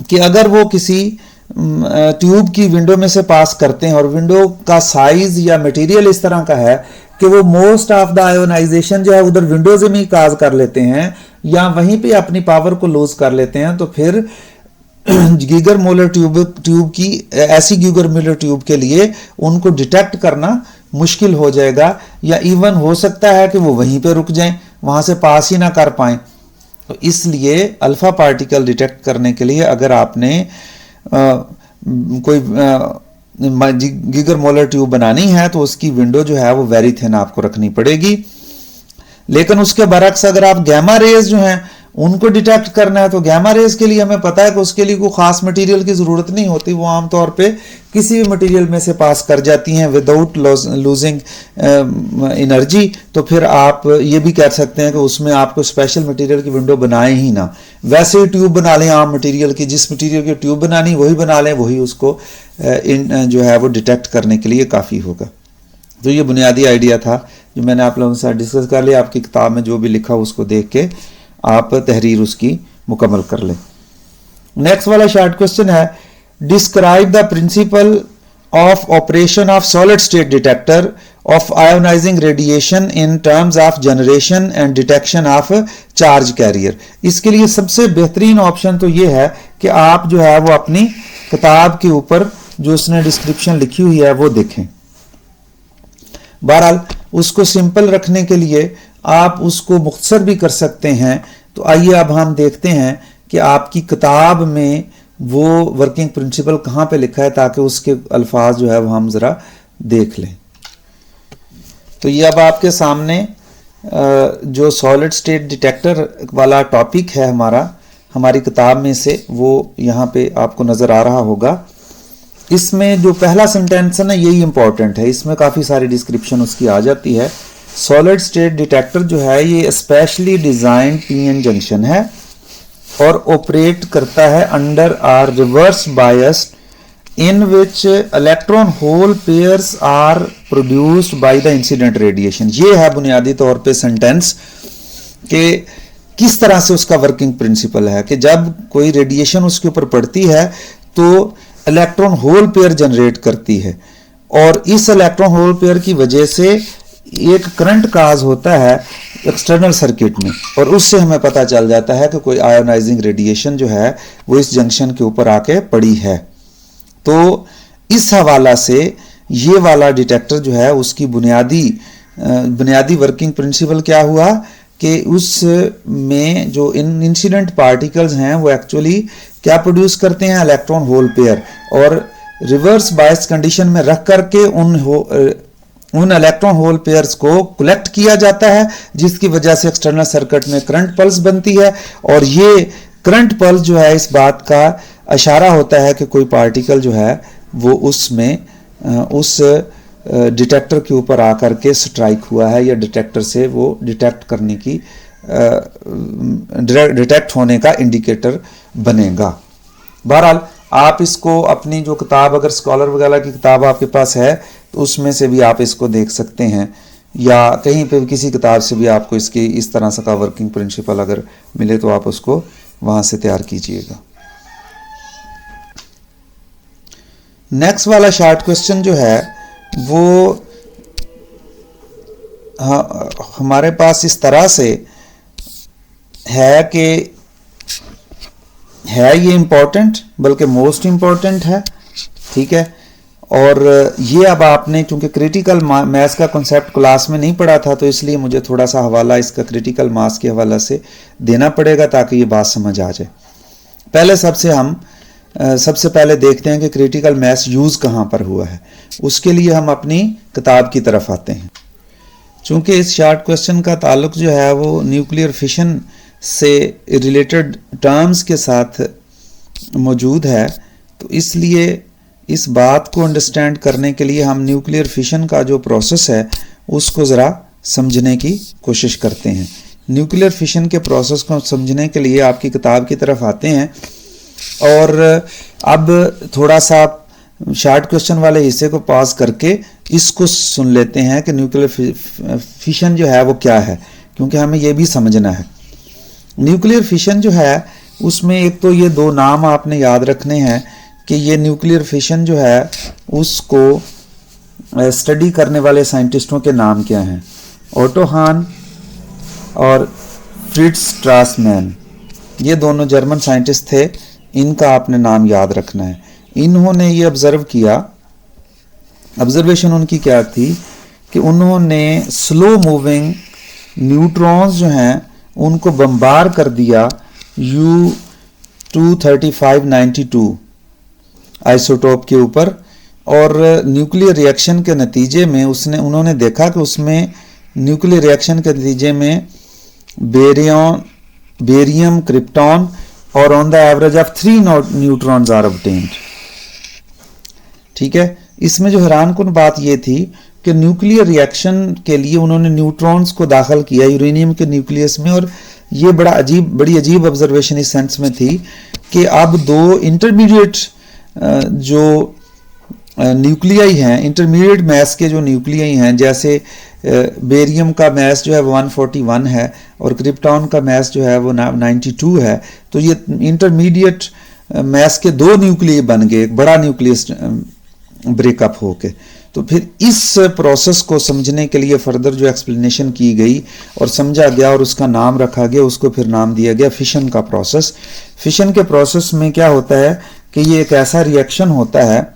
कि अगर वो किसी ट्यूब की विंडो में से पास करते हैं और विंडो का साइज या मटेरियल इस तरह का है कि वो मोस्ट ऑफ द आयोनाइजेशन जो है उधर विंडो से भी काज कर लेते हैं या वहीं पे अपनी पावर को लूज कर लेते हैं, तो फिर गीगर मोलर ट्यूब की ऐसी गीगर मोलर ट्यूब के लिए उनको डिटेक्ट करना मुश्किल हो जाएगा, या इवन हो सकता है कि वो वहीं पे रुक जाएं, वहां से पास ही ना कर पाएं। तो इसलिए अल्फा पार्टिकल डिटेक्ट करने के लिए अगर आपने कोई गीगर मोलर ट्यूब बनानी है तो उसकी विंडो जो है वो वेरी थिन आपको रखनी पड़ेगी। लेकिन उसके बरक्स अगर आप गैमा रेज जो हैं उनको डिटेक्ट करना है तो गैमा रेज के लिए हमें पता है कि उसके लिए कोई खास मटेरियल की ज़रूरत नहीं होती, वो आमतौर पे किसी भी मटेरियल में से पास कर जाती हैं विदाउट लूजिंग एनर्जी। तो फिर आप ये भी कह सकते हैं कि उसमें आपको स्पेशल मटेरियल की विंडो बनाएं ही ना, वैसे ही ट्यूब बना लें आम मटेरियल की, जिस मटेरियल की ट्यूब बनानी वही बना लें, वही उसको जो है वो डिटेक्ट करने के लिए काफ़ी होगा। तो ये बुनियादी आइडिया था जो मैंने आप लोगों के साथ डिस्कस कर लिया। आपकी किताब में जो भी लिखा उसको देख के आप तहरीर उसकी मुकम्मल कर लें। नेक्स्ट वाला शॉर्ट क्वेश्चन है, describe the principle of operation of solid state detector of ionizing radiation in terms of generation and detection of charge carrier. इसके लिए सबसे बेहतरीन ऑप्शन तो ये है कि आप जो है वो अपनी किताब के ऊपर जो उसने डिस्क्रिप्शन लिखी हुई है वो देखें। बहरहाल उसको सिंपल रखने के लिए आप उसको मुख्तसर भी कर सकते हैं। तो आइए अब हम देखते हैं कि आपकी किताब में वो वर्किंग प्रिंसिपल कहाँ पे लिखा है ताकि उसके अल्फाज जो है वो हम ज़रा देख लें। तो ये अब आपके सामने जो सॉलिड स्टेट डिटेक्टर वाला टॉपिक है हमारी किताब में से वो यहाँ पे आपको नज़र आ रहा होगा। इसमें जो पहला सेंटेंस है ना यही इंपॉर्टेंट है, इसमें काफ़ी सारी डिस्क्रिप्शन उसकी आ जाती है। सॉलिड स्टेट डिटेक्टर जो है ये स्पेशली डिजाइन पीएन जंक्शन है और ऑपरेट करता है under are reverse bias in which electron hole pairs are produced by the incident radiation. ये है बुनियादी तौर पे सेंटेंस कि किस तरह से उसका वर्किंग प्रिंसिपल है कि जब कोई रेडिएशन उसके ऊपर पड़ती है तो इलेक्ट्रॉन होल पेयर जनरेट करती है और इस इलेक्ट्रॉन होल पेयर की वजह से एक करंट काज होता है एक्सटर्नल सर्किट में और उससे हमें पता चल जाता है कि कोई आयोनाइजिंग रेडिएशन जो है वो इस जंक्शन के ऊपर आके पड़ी है। तो इस हवाला से ये वाला डिटेक्टर जो है उसकी बुनियादी वर्किंग प्रिंसिपल क्या हुआ कि उसमें जो इंसिडेंट पार्टिकल्स हैं वो एक्चुअली क्या प्रोड्यूस करते हैं, इलेक्ट्रॉन होल पेयर, और रिवर्स बायस कंडीशन में रख करके उन इलेक्ट्रॉन होल पेयर्स को कलेक्ट किया जाता है जिसकी वजह से एक्सटर्नल सर्किट में करंट पल्स बनती है और ये करंट पल्स जो है इस बात का इशारा होता है कि कोई पार्टिकल जो है वो उसमें उस डिटेक्टर के ऊपर आकर के स्ट्राइक हुआ है या डिटेक्टर से वो डिटेक्ट करने की डिटेक्ट होने का इंडिकेटर बनेगा। बहरहाल आप इसको अपनी जो किताब अगर स्कॉलर वगैरह की किताब आपके पास है तो उसमें से भी आप इसको देख सकते हैं या कहीं पे किसी किताब से भी आपको इसकी इस तरह से का वर्किंग प्रिंसिपल अगर मिले तो आप उसको वहां से तैयार कीजिएगा। नेक्स्ट वाला शॉर्ट क्वेश्चन जो है वो हमारे पास इस तरह से है कि है ये इम्पोर्टेंट बल्कि मोस्ट इम्पोर्टेंट है, ठीक है। और ये अब आपने क्योंकि क्रिटिकल मैथ्स का कॉन्सेप्ट क्लास में नहीं पढ़ा था तो इसलिए मुझे थोड़ा सा हवाला इसका क्रिटिकल मास के हवाला से देना पड़ेगा ताकि ये बात समझ आ जाए। पहले सबसे पहले देखते हैं कि क्रिटिकल मैथ्स यूज़ कहाँ पर हुआ है। उसके लिए हम अपनी किताब की तरफ आते हैं। चूँकि इस शॉर्ट क्वेश्चन का ताल्लुक जो है वो न्यूक्लियर फिशन से रिलेटेड टर्म्स के साथ मौजूद है तो इसलिए इस बात को अंडरस्टैंड करने के लिए हम न्यूक्लियर फिशन का जो प्रोसेस है उसको ज़रा समझने की कोशिश करते हैं। न्यूक्लियर फिशन के प्रोसेस को समझने के लिए आपकी किताब की तरफ आते हैं और अब थोड़ा सा शॉर्ट क्वेश्चन वाले हिस्से को पास करके इसको सुन लेते हैं कि न्यूक्लियर फिशन जो है वो क्या है, क्योंकि हमें ये भी समझना है। न्यूक्लियर फिशन जो है उसमें एक तो ये दो नाम आपने याद रखने हैं कि ये न्यूक्लियर फिशन जो है उसको स्टडी करने वाले साइंटिस्टों के नाम क्या हैं, ओटो हान और फ्रिट्ज स्ट्रासमैन। ये दोनों जर्मन साइंटिस्ट थे, इनका आपने नाम याद रखना है। इन्होंने ये ऑब्जर्व किया, ऑब्जर्वेशन उनकी क्या थी कि उन्होंने स्लो मूविंग न्यूट्रॉन्स जो हैं उनको बम्बार कर दिया U-23592 आइसोटोप के ऊपर, और न्यूक्लियर रिएक्शन के नतीजे में उन्होंने देखा कि उसमें न्यूक्लियर रिएक्शन के नतीजे में बेरियम, क्रिप्टॉन और on the average of 3 neutrons are obtained. ठीक है, इसमें जो हैरानकुन बात ये थी कि न्यूक्लियर रिएक्शन के लिए उन्होंने न्यूट्रॉन्स को दाखिल किया यूरेनियम के न्यूक्लियस में, और ये बड़ी अजीब ऑब्जर्वेशन इस सेंस में थी कि अब दो इंटरमीडिएट जो न्यूक्लियाई हैं, इंटरमीडिएट मैस के जो न्यूक्लियाई हैं, जैसे बेरियम का मैस जो है वो 141 है और क्रिप्टॉन का मैस जो है वो 92 है, तो ये इंटरमीडिएट मैस के दो न्यूक्लियाई बन गए, एक बड़ा न्यूक्लियस ब्रेकअप होके। तो फिर इस प्रोसेस को समझने के लिए फर्दर जो एक्सप्लेनेशन की गई और समझा गया और उसका नाम रखा गया, उसको फिर नाम दिया गया फिशन का प्रोसेस। फिशन के प्रोसेस में क्या होता है कि ये एक ऐसा रिएक्शन होता है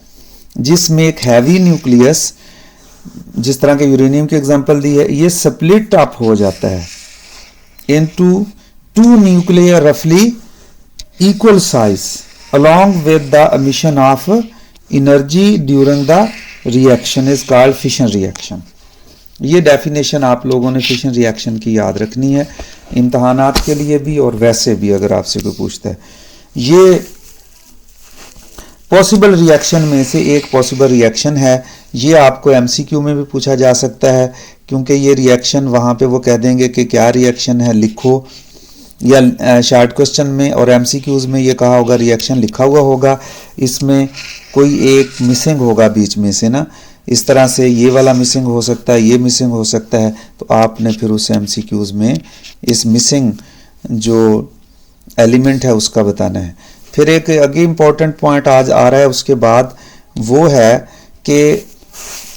जिसमें एक हैवी न्यूक्लियस, जिस तरह के यूरेनियम की एग्जांपल दी है, ये स्प्लिट अप हो जाता है इनटू 2 न्यूक्लियर रफली equal size along with the emission of energy during the reaction is called fission reaction। ये डेफिनेशन आप लोगों ने फिशन रिएक्शन की याद रखनी है इम्तहानात के लिए भी और वैसे भी अगर आपसे कोई पूछता है। ये पॉसिबल रिएक्शन में से एक पॉसिबल रिएक्शन है, ये आपको एमसीक्यू में भी पूछा जा सकता है, क्योंकि ये रिएक्शन वहाँ पे वो कह देंगे कि क्या रिएक्शन है लिखो, या शॉर्ट क्वेश्चन में और एमसीक्यूज में ये कहा होगा रिएक्शन लिखा हुआ होगा, इसमें कोई एक मिसिंग होगा बीच में से ना, इस तरह से ये वाला मिसिंग हो सकता है, ये मिसिंग हो सकता है, तो आपने फिर उस एमसीक्यूज में इस मिसिंग जो एलिमेंट है उसका बताना है। फिर एक आगे इम्पॉर्टेंट पॉइंट आज आ रहा है उसके बाद, वो है कि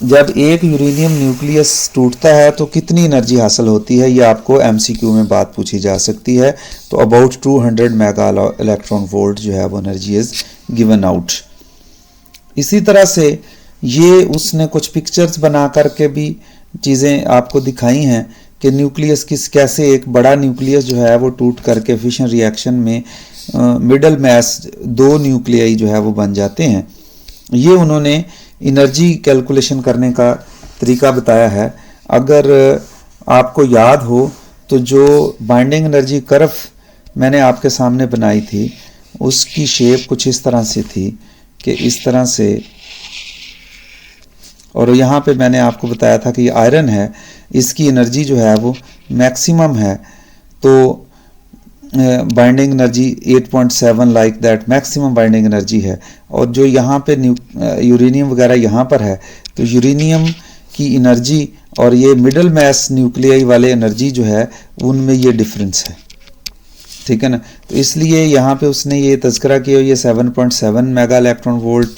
जब एक यूरेनियम न्यूक्लियस टूटता है तो कितनी एनर्जी हासिल होती है, ये आपको एमसीक्यू में बात पूछी जा सकती है। तो अबाउट 200 मेगा इलेक्ट्रॉन वोल्ट जो है वो एनर्जी इज गिवन आउट। इसी तरह से ये उसने कुछ पिक्चर्स बना करके भी चीज़ें आपको दिखाई हैं कि न्यूक्लियस कैसे एक बड़ा न्यूक्लियस जो है वो टूट करके फिशन रिएक्शन में मिडल मैस 2 न्यूक्लियाई जो है वो बन जाते हैं। ये उन्होंने एनर्जी कैलकुलेशन करने का तरीका बताया है। अगर आपको याद हो तो जो बाइंडिंग एनर्जी कर्व मैंने आपके सामने बनाई थी उसकी शेप कुछ इस तरह से थी कि इस तरह से, और यहाँ पे मैंने आपको बताया था कि ये आयरन है, इसकी एनर्जी जो है वो मैक्सिमम है, तो binding energy 8.7 like that maximum binding energy है। और जो यहाँ पे यूरेनियम वगैरह यहाँ पर है, तो यूरेनियम की एनर्जी और ये मिडल मैस न्यूक्लियाई वाले एनर्जी जो है उनमें ये डिफरेंस है, ठीक है ना। तो इसलिए यहाँ पे उसने ये तज़किरा किया, ये 7.7 मेगा इलेक्ट्रॉन वोल्ट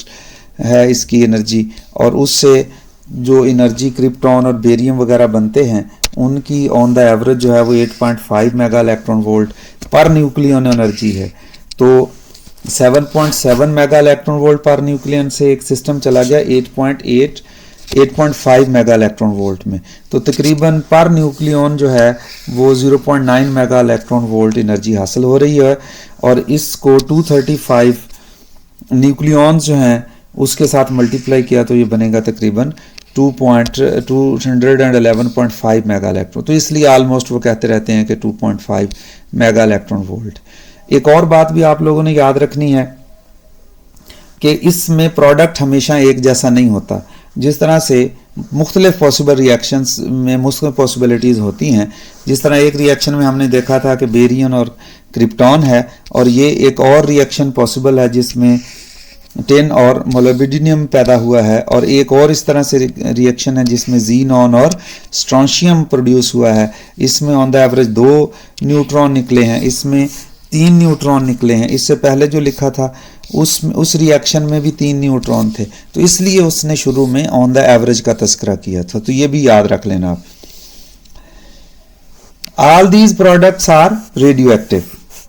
है इसकी एनर्जी, और उससे जो एनर्जी क्रिप्टॉन और बेरियम वगैरह बनते हैं उनकी ऑन द एवरेज जो है वो 8.5 mega electron volt per nucleon energy है। तो 7.7 mega electron volt per nucleon से एक सिस्टम चला गया 8.5 मेगा इलेक्ट्रॉन वोल्ट में, तो तकरीबन पर न्यूक्लियन जो है वो 0.9 मेगा इलेक्ट्रॉन वोल्ट एनर्जी हासिल हो रही है। और इसको 235 न्यूक्लियॉन्स जो हैं उसके साथ मल्टीप्लाई किया तो ये बनेगा तकरीबन 211.5 मेगा इलेक्ट्रॉन। तो इसलिए ऑलमोस्ट वो कहते रहते हैं कि 2.5 मेगा इलेक्ट्रॉन वोल्ट। एक और बात भी आप लोगों ने याद रखनी है कि इसमें प्रोडक्ट हमेशा एक जैसा नहीं होता। जिस तरह से मुख्तलिफ पॉसिबल रिएक्शंस में मुख्तलिफ पॉसिबिलिटीज़ होती हैं, जिस तरह एक रिएक्शन में हमने देखा था कि बेरियम और क्रिप्टॉन है, और ये एक और रिएक्शन पॉसिबल है जिसमें टिन और मोलिब्डेनम पैदा हुआ है, और एक और इस तरह से रिएक्शन है जिसमें ज़ीनॉन और स्ट्रोंशियम प्रोड्यूस हुआ है। इसमें ऑन द एवरेज 2 न्यूट्रॉन निकले हैं, इसमें 3 न्यूट्रॉन निकले हैं। इससे पहले जो लिखा था उस रिएक्शन में भी 3 न्यूट्रॉन थे, तो इसलिए उसने शुरू में ऑन द एवरेज का तस्करा किया था। तो ये भी याद रख लेना आप। All these products are radioactive,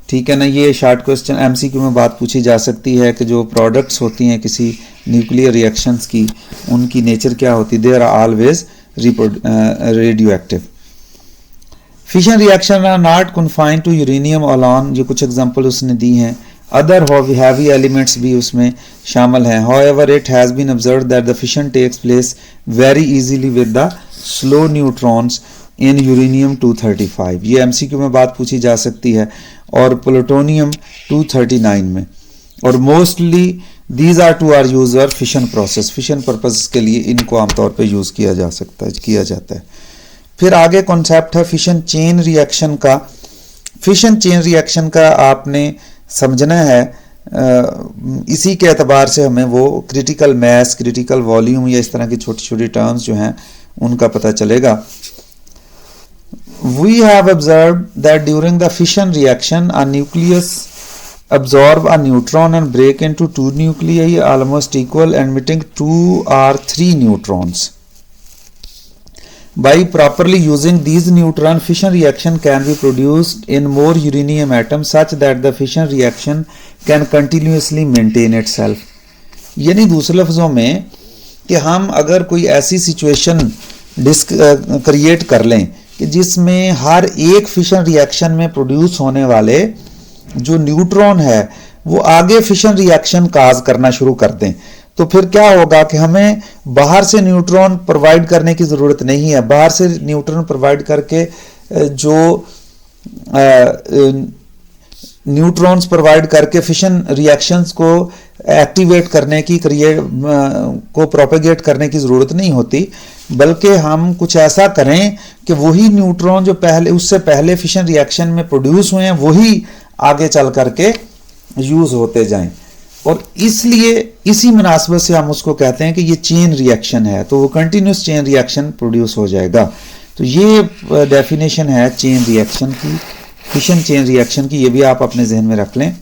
ठीक है ना। ये शॉर्ट क्वेश्चन एमसीक्यू में बात पूछी जा सकती है कि जो प्रोडक्ट्स होती हैं किसी न्यूक्लियर रिएक्शंस की, उनकी नेचर क्या होती है। They are always radioactive. Fission reaction are not confined to uranium alone, ये कुछ एग्जांपल उसने दी हैं। अदर हैवी एलिमेंट्स भी उसमें शामिल हैं। However it has been observed that the fission takes place very easily with the slow neutrons in uranium 235। ये MCQ में बात पूछी जा सकती है। और प्लूटोनियम 239 में। और mostly these are two are use और फिशन प्रोसेस, फिशन पर्पस के लिए इनको आमतौर पे यूज किया जाता है। फिर आगे कॉन्सेप्ट है फिशन चेन रिएक्शन का। फिशन चेन रिएक्शन का आपने समझना है, इसी के एतबार से हमें वो क्रिटिकल मैस, क्रिटिकल वॉल्यूम या इस तरह की छोटी छोटी टर्म्स जो हैं उनका पता चलेगा। We have observed that during the fission reaction, a nucleus absorb a neutron and break into two nuclei almost equal, emitting 2 or 3 neutrons. By properly using these neutrons, fission reaction can be produced in more uranium atoms such that the fission reaction can continuously maintain itself. यानी दूसरे लफ्जों में कि हम अगर कोई ऐसी situation create कर लें कि जिसमें हर एक फिशन रिएक्शन में प्रोड्यूस होने वाले जो न्यूट्रॉन है वो आगे फिशन रिएक्शन काज करना शुरू कर दें, तो फिर क्या होगा कि हमें बाहर से न्यूट्रॉन प्रोवाइड करने की ज़रूरत नहीं है। बाहर से न्यूट्रॉन प्रोवाइड करके जो न्यूट्रॉन्स प्रोवाइड करके फिशन रिएक्शंस को एक्टिवेट करने की को प्रोपेगेट करने की ज़रूरत नहीं होती, बल्कि हम कुछ ऐसा करें कि वही न्यूट्रॉन जो पहले उससे पहले फिशन रिएक्शन में प्रोड्यूस हुए हैं वही आगे चल करके यूज़ होते जाएं। और इसलिए इसी मुनासबत से हम उसको कहते हैं कि ये चेन रिएक्शन है, तो वो कंटिन्यूस चेन रिएक्शन प्रोड्यूस हो जाएगा। तो ये डेफिनेशन है चेन रिएक्शन की, फिशन चेन रिएक्शन की, ये भी आप अपने जहन में रख लें।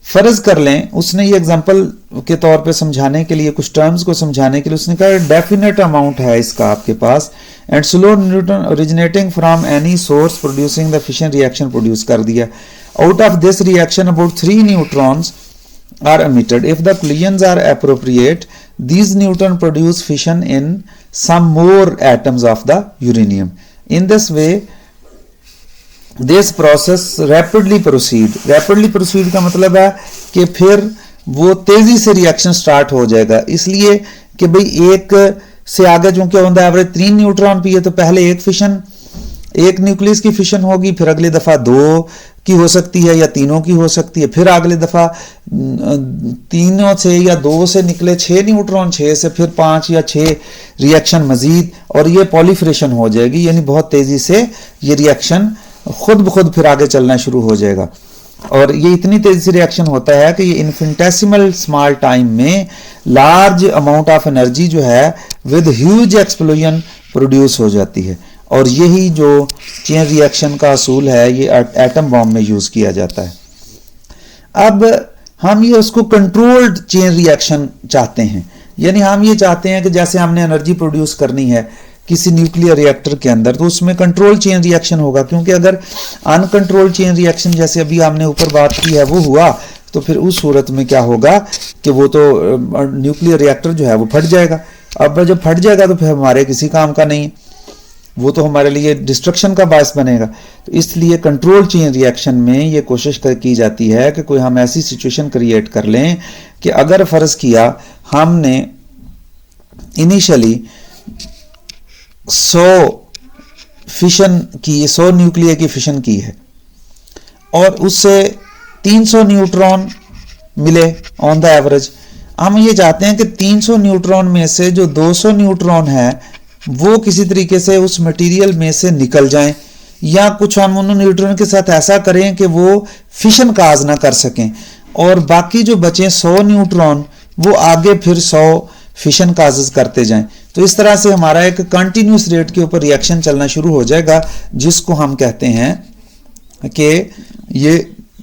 फर्ज कर लें उसने ये एग्जांपल के तौर पे समझाने के लिए, कुछ टर्म्स को समझाने के लिए उसने कहा डेफिनेट अमाउंट है इसका आपके पास, and slow neutron originating from any source producing the fission reaction produce कर दिया। Out of this reaction about 3 neutrons are emitted. If the collisions are appropriate, these neutrons produce fission in some more atoms of the uranium. In this way, this process rapidly proceed. Rapidly proceed का मतलब है कि फिर वो तेजी से reaction start हो जाएगा, इसलिए कि भाई एक से आगे चूंकि ऑन द एवरेज 3 न्यूट्रॉन भी है, तो पहले एक न्यूक्लियस की फिशन होगी, फिर अगली दफा 2 की हो सकती है या 3 की हो सकती है, फिर अगली दफा 3 से या 2 से निकले 6 न्यूट्रॉन, 6 से फिर 5 या 6 रिएक्शन मजीद, और ये पॉलीफ्रेशन हो जाएगी, यानी बहुत तेजी से ये रिएक्शन खुद ब खुद फिर आगे चलना शुरू हो जाएगा। और ये इतनी तेजी से रिएक्शन होता है कि ये इन्फिनिटेसिमल स्मॉल टाइम में लार्ज अमाउंट ऑफ एनर्जी जो है विद ह्यूज एक्सप्लोजन प्रोड्यूस हो जाती है। और यही जो चेन रिएक्शन का असूल है ये एटम बॉम्ब में यूज किया जाता है। अब हम ये उसको कंट्रोल्ड चेन रिएक्शन चाहते हैं, यानी हम ये चाहते हैं कि जैसे हमने एनर्जी प्रोड्यूस करनी है किसी न्यूक्लियर रिएक्टर के अंदर, तो उसमें कंट्रोल चेन रिएक्शन होगा, क्योंकि अगर अनकंट्रोल्ड चेन रिएक्शन जैसे अभी हमने ऊपर बात की है वो हुआ, तो फिर उस सूरत में क्या होगा कि वो तो न्यूक्लियर रिएक्टर जो है वो फट जाएगा। अब जब फट जाएगा तो फिर हमारे किसी काम का नहीं, वो तो हमारे लिए डिस्ट्रक्शन का बायस बनेगा। तो इसलिए कंट्रोल चेन रिएक्शन में ये कोशिश की जाती है कि कोई हम ऐसी सिचुएशन क्रिएट कर लें कि अगर फर्ज किया हमने इनिशियली 100 फिशन की, 100 न्यूक्लियर की फिशन की है और उससे 300 न्यूट्रॉन मिले ऑन द एवरेज, हम ये चाहते हैं कि 300 न्यूट्रॉन में से जो 200 न्यूट्रॉन है वो किसी तरीके से उस मटेरियल में से निकल जाएं, या कुछ हम उन न्यूट्रॉन के साथ ऐसा करें कि वो फिशन काज ना कर सकें, और बाकी जो बचे 100 न्यूट्रॉन वो आगे फिर 100 फिशन काजेस करते जाएं। तो इस तरह से हमारा एक कंटिन्यूस रेट के ऊपर रिएक्शन चलना शुरू हो जाएगा, जिसको हम कहते हैं कि ये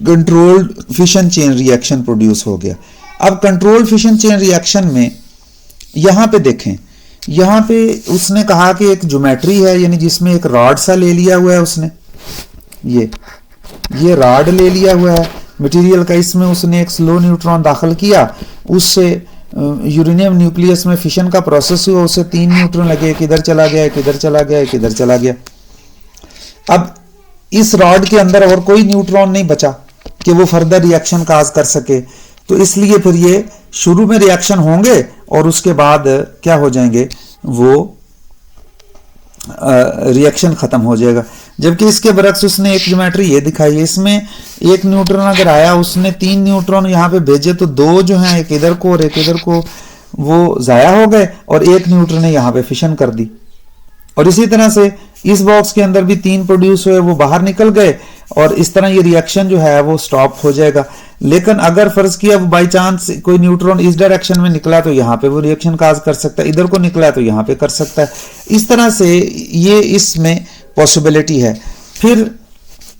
controlled fission chain reaction produce हो गया। अब कंट्रोल्ड फिशन चेन रिएक्शन में यहां पे देखें, यहां पे उसने कहा कि एक ज्योमेट्री है, यानी जिसमें एक रॉड सा ले लिया हुआ है उसने, ये रॉड ले लिया हुआ है मटेरियल का, इसमें उसने एक स्लो न्यूट्रॉन दाखिल किया, उससे यूरेनियम न्यूक्लियस में फिशन का प्रोसेस हुआ, उससे 3 न्यूट्रॉन लगे, किधर चला गया, किधर चला गया, किधर चला गया। अब इस रॉड के अंदर और कोई न्यूट्रॉन नहीं बचा कि वो फर्दर रिएक्शन काज कर सके, तो इसलिए फिर ये शुरू में रिएक्शन होंगे और उसके बाद क्या हो जाएंगे, वो रिएक्शन खत्म हो जाएगा। जबकि इसके बरक्स उसने एक ज्योमेट्री ये दिखाई है, इसमें एक न्यूट्रॉन अगर आया, उसने 3 न्यूट्रॉन यहाँ पे भेजे, तो 2 जो हैं एक इधर को और एक इधर को, वो जाया हो गए और एक न्यूट्रॉन ने यहाँ पे फिशन कर दी। और इसी तरह से इस बॉक्स के अंदर भी 3 प्रोड्यूस हुए, वो बाहर निकल गए और इस तरह ये रिएक्शन जो है वो स्टॉप हो जाएगा। लेकिन अगर फर्ज किया वो बाई चांस कोई न्यूट्रॉन इस डायरेक्शन में निकला तो यहाँ पे वो रिएक्शन काज कर सकता है, इधर को निकला तो यहाँ पे कर सकता है। इस तरह से ये इसमें पॉसिबिलिटी है। फिर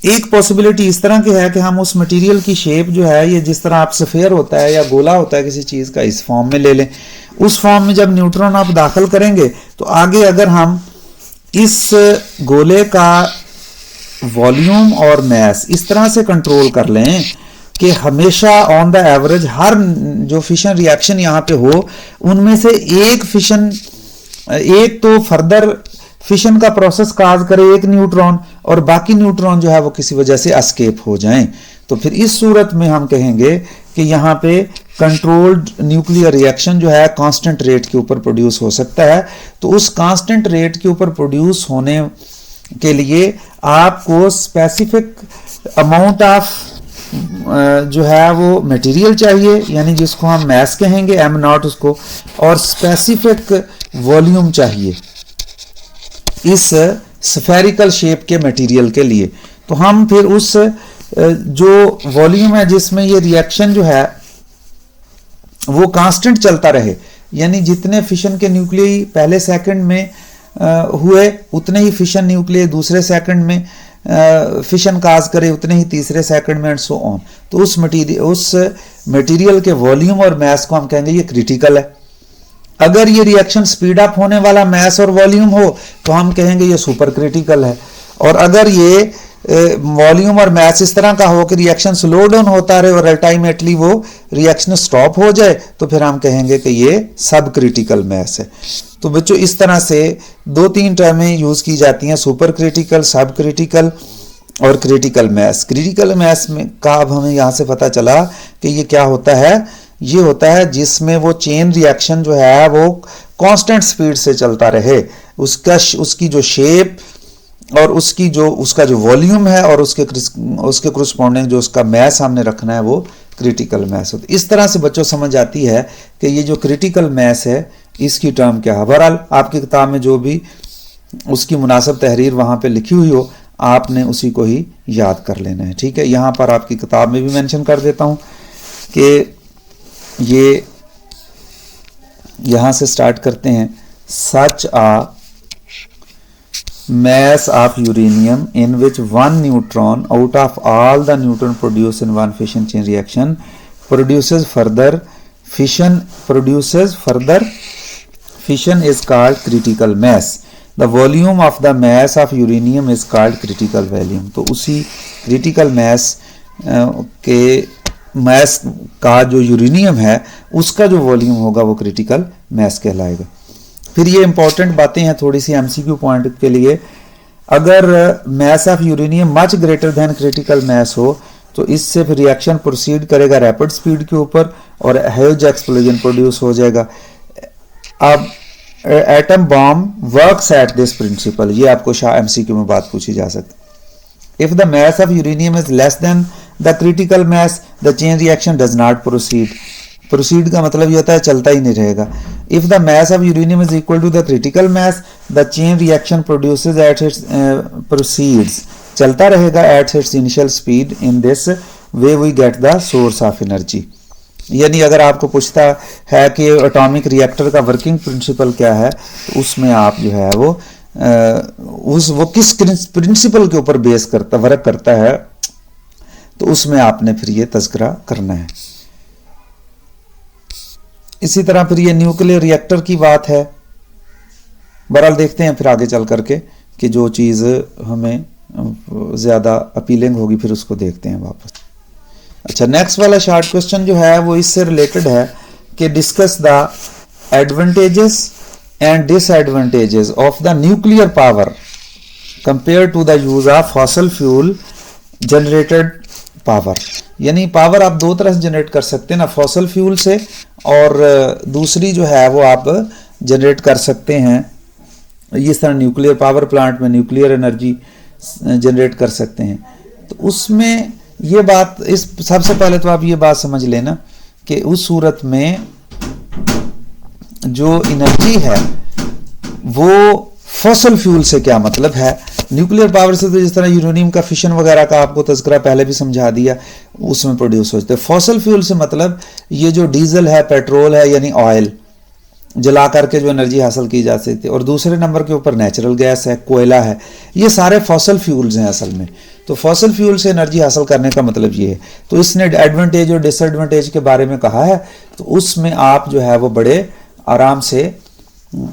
एक पॉसिबिलिटी इस तरह की है कि हम उस मटेरियल की शेप जो है, ये जिस तरह आप स्फीयर होता है या गोला होता है किसी चीज का, इस फॉर्म में ले लें। उस फॉर्म में जब न्यूट्रॉन आप दाखिल करेंगे तो आगे अगर हम इस गोले का वॉल्यूम और मैस इस तरह से कंट्रोल कर लें कि हमेशा ऑन द एवरेज हर जो फिशन रिएक्शन यहाँ पे हो, उनमें से एक तो फर्दर फिशन का प्रोसेस काज करे एक न्यूट्रॉन, और बाकी न्यूट्रॉन जो है वो किसी वजह से एस्केप हो जाएं, तो फिर इस सूरत में हम कहेंगे कि यहाँ पे कंट्रोल्ड न्यूक्लियर रिएक्शन जो है कांस्टेंट रेट के ऊपर प्रोड्यूस हो सकता है। तो उस कांस्टेंट रेट के ऊपर प्रोड्यूस होने के लिए आपको स्पेसिफिक अमाउंट ऑफ जो है वो मटेरियल चाहिए, यानी जिसको हम मैस कहेंगे m0 उसको, और स्पेसिफिक वॉल्यूम चाहिए इस स्फेरिकल शेप के मटेरियल के लिए। तो हम फिर उस जो वॉल्यूम है जिसमें ये रिएक्शन जो है वो कांस्टेंट चलता रहे, यानी जितने फिशन के न्यूक्लियई पहले सेकंड में हुए उतने ही फिशन न्यूक्लियई दूसरे सेकंड में फिशन काज करे, उतने ही तीसरे सेकंड में, एंड सो ऑन। तो उस मटेरियल के वॉल्यूम और मैस को हम कहेंगे ये क्रिटिकल है। अगर ये रिएक्शन स्पीड अप होने वाला मैस और वॉल्यूम हो तो हम कहेंगे ये सुपर क्रिटिकल है। और अगर ये वॉल्यूम और मैस इस तरह का हो कि रिएक्शन स्लो डाउन होता रहे और अल्टीमेटली वो रिएक्शन स्टॉप हो जाए, तो फिर हम कहेंगे कि ये सब क्रिटिकल मैस है। तो बच्चों इस तरह से 2-3 टर्में यूज की जाती हैं, सुपर क्रिटिकल, सब क्रिटिकल और क्रिटिकल मैस। क्रिटिकल मैस में का अब हमें यहाँ से पता चला कि ये क्या होता है, ये होता है जिसमें वो चेन रिएक्शन जो है वो कांस्टेंट स्पीड से चलता रहे, उसकी जो शेप और उसका जो वॉल्यूम है और उसके करस्पॉन्डिंग जो उसका मैस हमने रखना है वो क्रिटिकल मैस होता है। इस तरह से बच्चों समझ आती है कि ये जो क्रिटिकल मैस है इसकी टर्म क्या है। बहरहाल आपकी किताब में जो भी उसकी मुनासिब तहरीर वहां पे लिखी हुई हो, आपने उसी को ही याद कर लेना है, ठीक है। यहां पर आपकी किताब में भी मेंशन कर देता हूं कि ये यहां से स्टार्ट करते हैं। सच आ mass of uranium in which one neutron out of all the neutron produced in one fission chain reaction produces further fission is called critical mass. The volume of the mass of uranium is called critical volume. तो उसी critical mass के mass का जो uranium है उसका जो volume होगा वो critical mass कहलाएगा। फिर ये इंपॉर्टेंट बातें हैं थोड़ी सी एमसीक्यू पॉइंट के लिए। अगर mess of uranium much greater than critical mess हो तो इससे फिर रिएक्शन प्रोसीड करेगा रैपिड स्पीड के ऊपर और ह्यूज एक्सप्लोजन प्रोड्यूस हो जाएगा। अब atom bomb works at this principle, ये आपको शाह एमसीक्यू में बात पूछी जा सकती। If the mass of uranium is less than the critical mass the chain reaction does not proceed. Proceed का मतलब ये होता है चलता ही नहीं रहेगा। If the mass of uranium is equal to the critical mass the chain reaction produces at its proceeds, चलता रहेगा at its initial speed. In this way we get the source of energy. यानी अगर आपको पूछता है कि atomic reactor का working principle क्या है, तो उसमें आप जो है वो किस प्रिंसिपल के ऊपर बेस करता वर्क करता है, तो उसमें आपने फिर ये तज़किरा करना है। इसी तरह फिर ये न्यूक्लियर रिएक्टर की बात है। बहरहाल देखते हैं फिर आगे चल करके कि जो चीज़ हमें ज़्यादा अपीलिंग होगी फिर उसको देखते हैं वापस। अच्छा, नेक्स्ट वाला शॉर्ट क्वेश्चन जो है वो इससे रिलेटेड है कि discuss the advantages and disadvantages of the nuclear power compare to the use of fossil fuel generated power. यानी पावर आप दो तरह से जनरेट कर सकते हैं ना, फॉसल फ्यूल से, और दूसरी जो है वो आप जनरेट कर सकते हैं इस तरह न्यूक्लियर पावर प्लांट में न्यूक्लियर एनर्जी जनरेट कर सकते हैं। तो उसमें ये बात, इस सबसे पहले तो आप ये बात समझ लेना कि उस सूरत में जो एनर्जी है वो फॉसल फ्यूल से क्या मतलब है। न्यूक्लियर पावर से तो जिस तरह यूरेनियम का फिशन वगैरह का आपको तज़किरा पहले भी समझा दिया, उसमें प्रोड्यूस होते हैं। फॉसल फ्यूल से मतलब ये जो डीजल है, पेट्रोल है, यानी ऑयल जला करके जो एनर्जी हासिल की जा सकती है, और दूसरे नंबर के ऊपर नेचुरल गैस है, कोयला है, ये सारे फॉसल फ्यूल्स हैं असल में। तो फॉसल फ्यूल से एनर्जी हासिल करने का मतलब ये है। तो इसने एडवांटेज और डिसएडवांटेज के बारे में कहा है, तो उसमें आप जो है वो बड़े आराम से,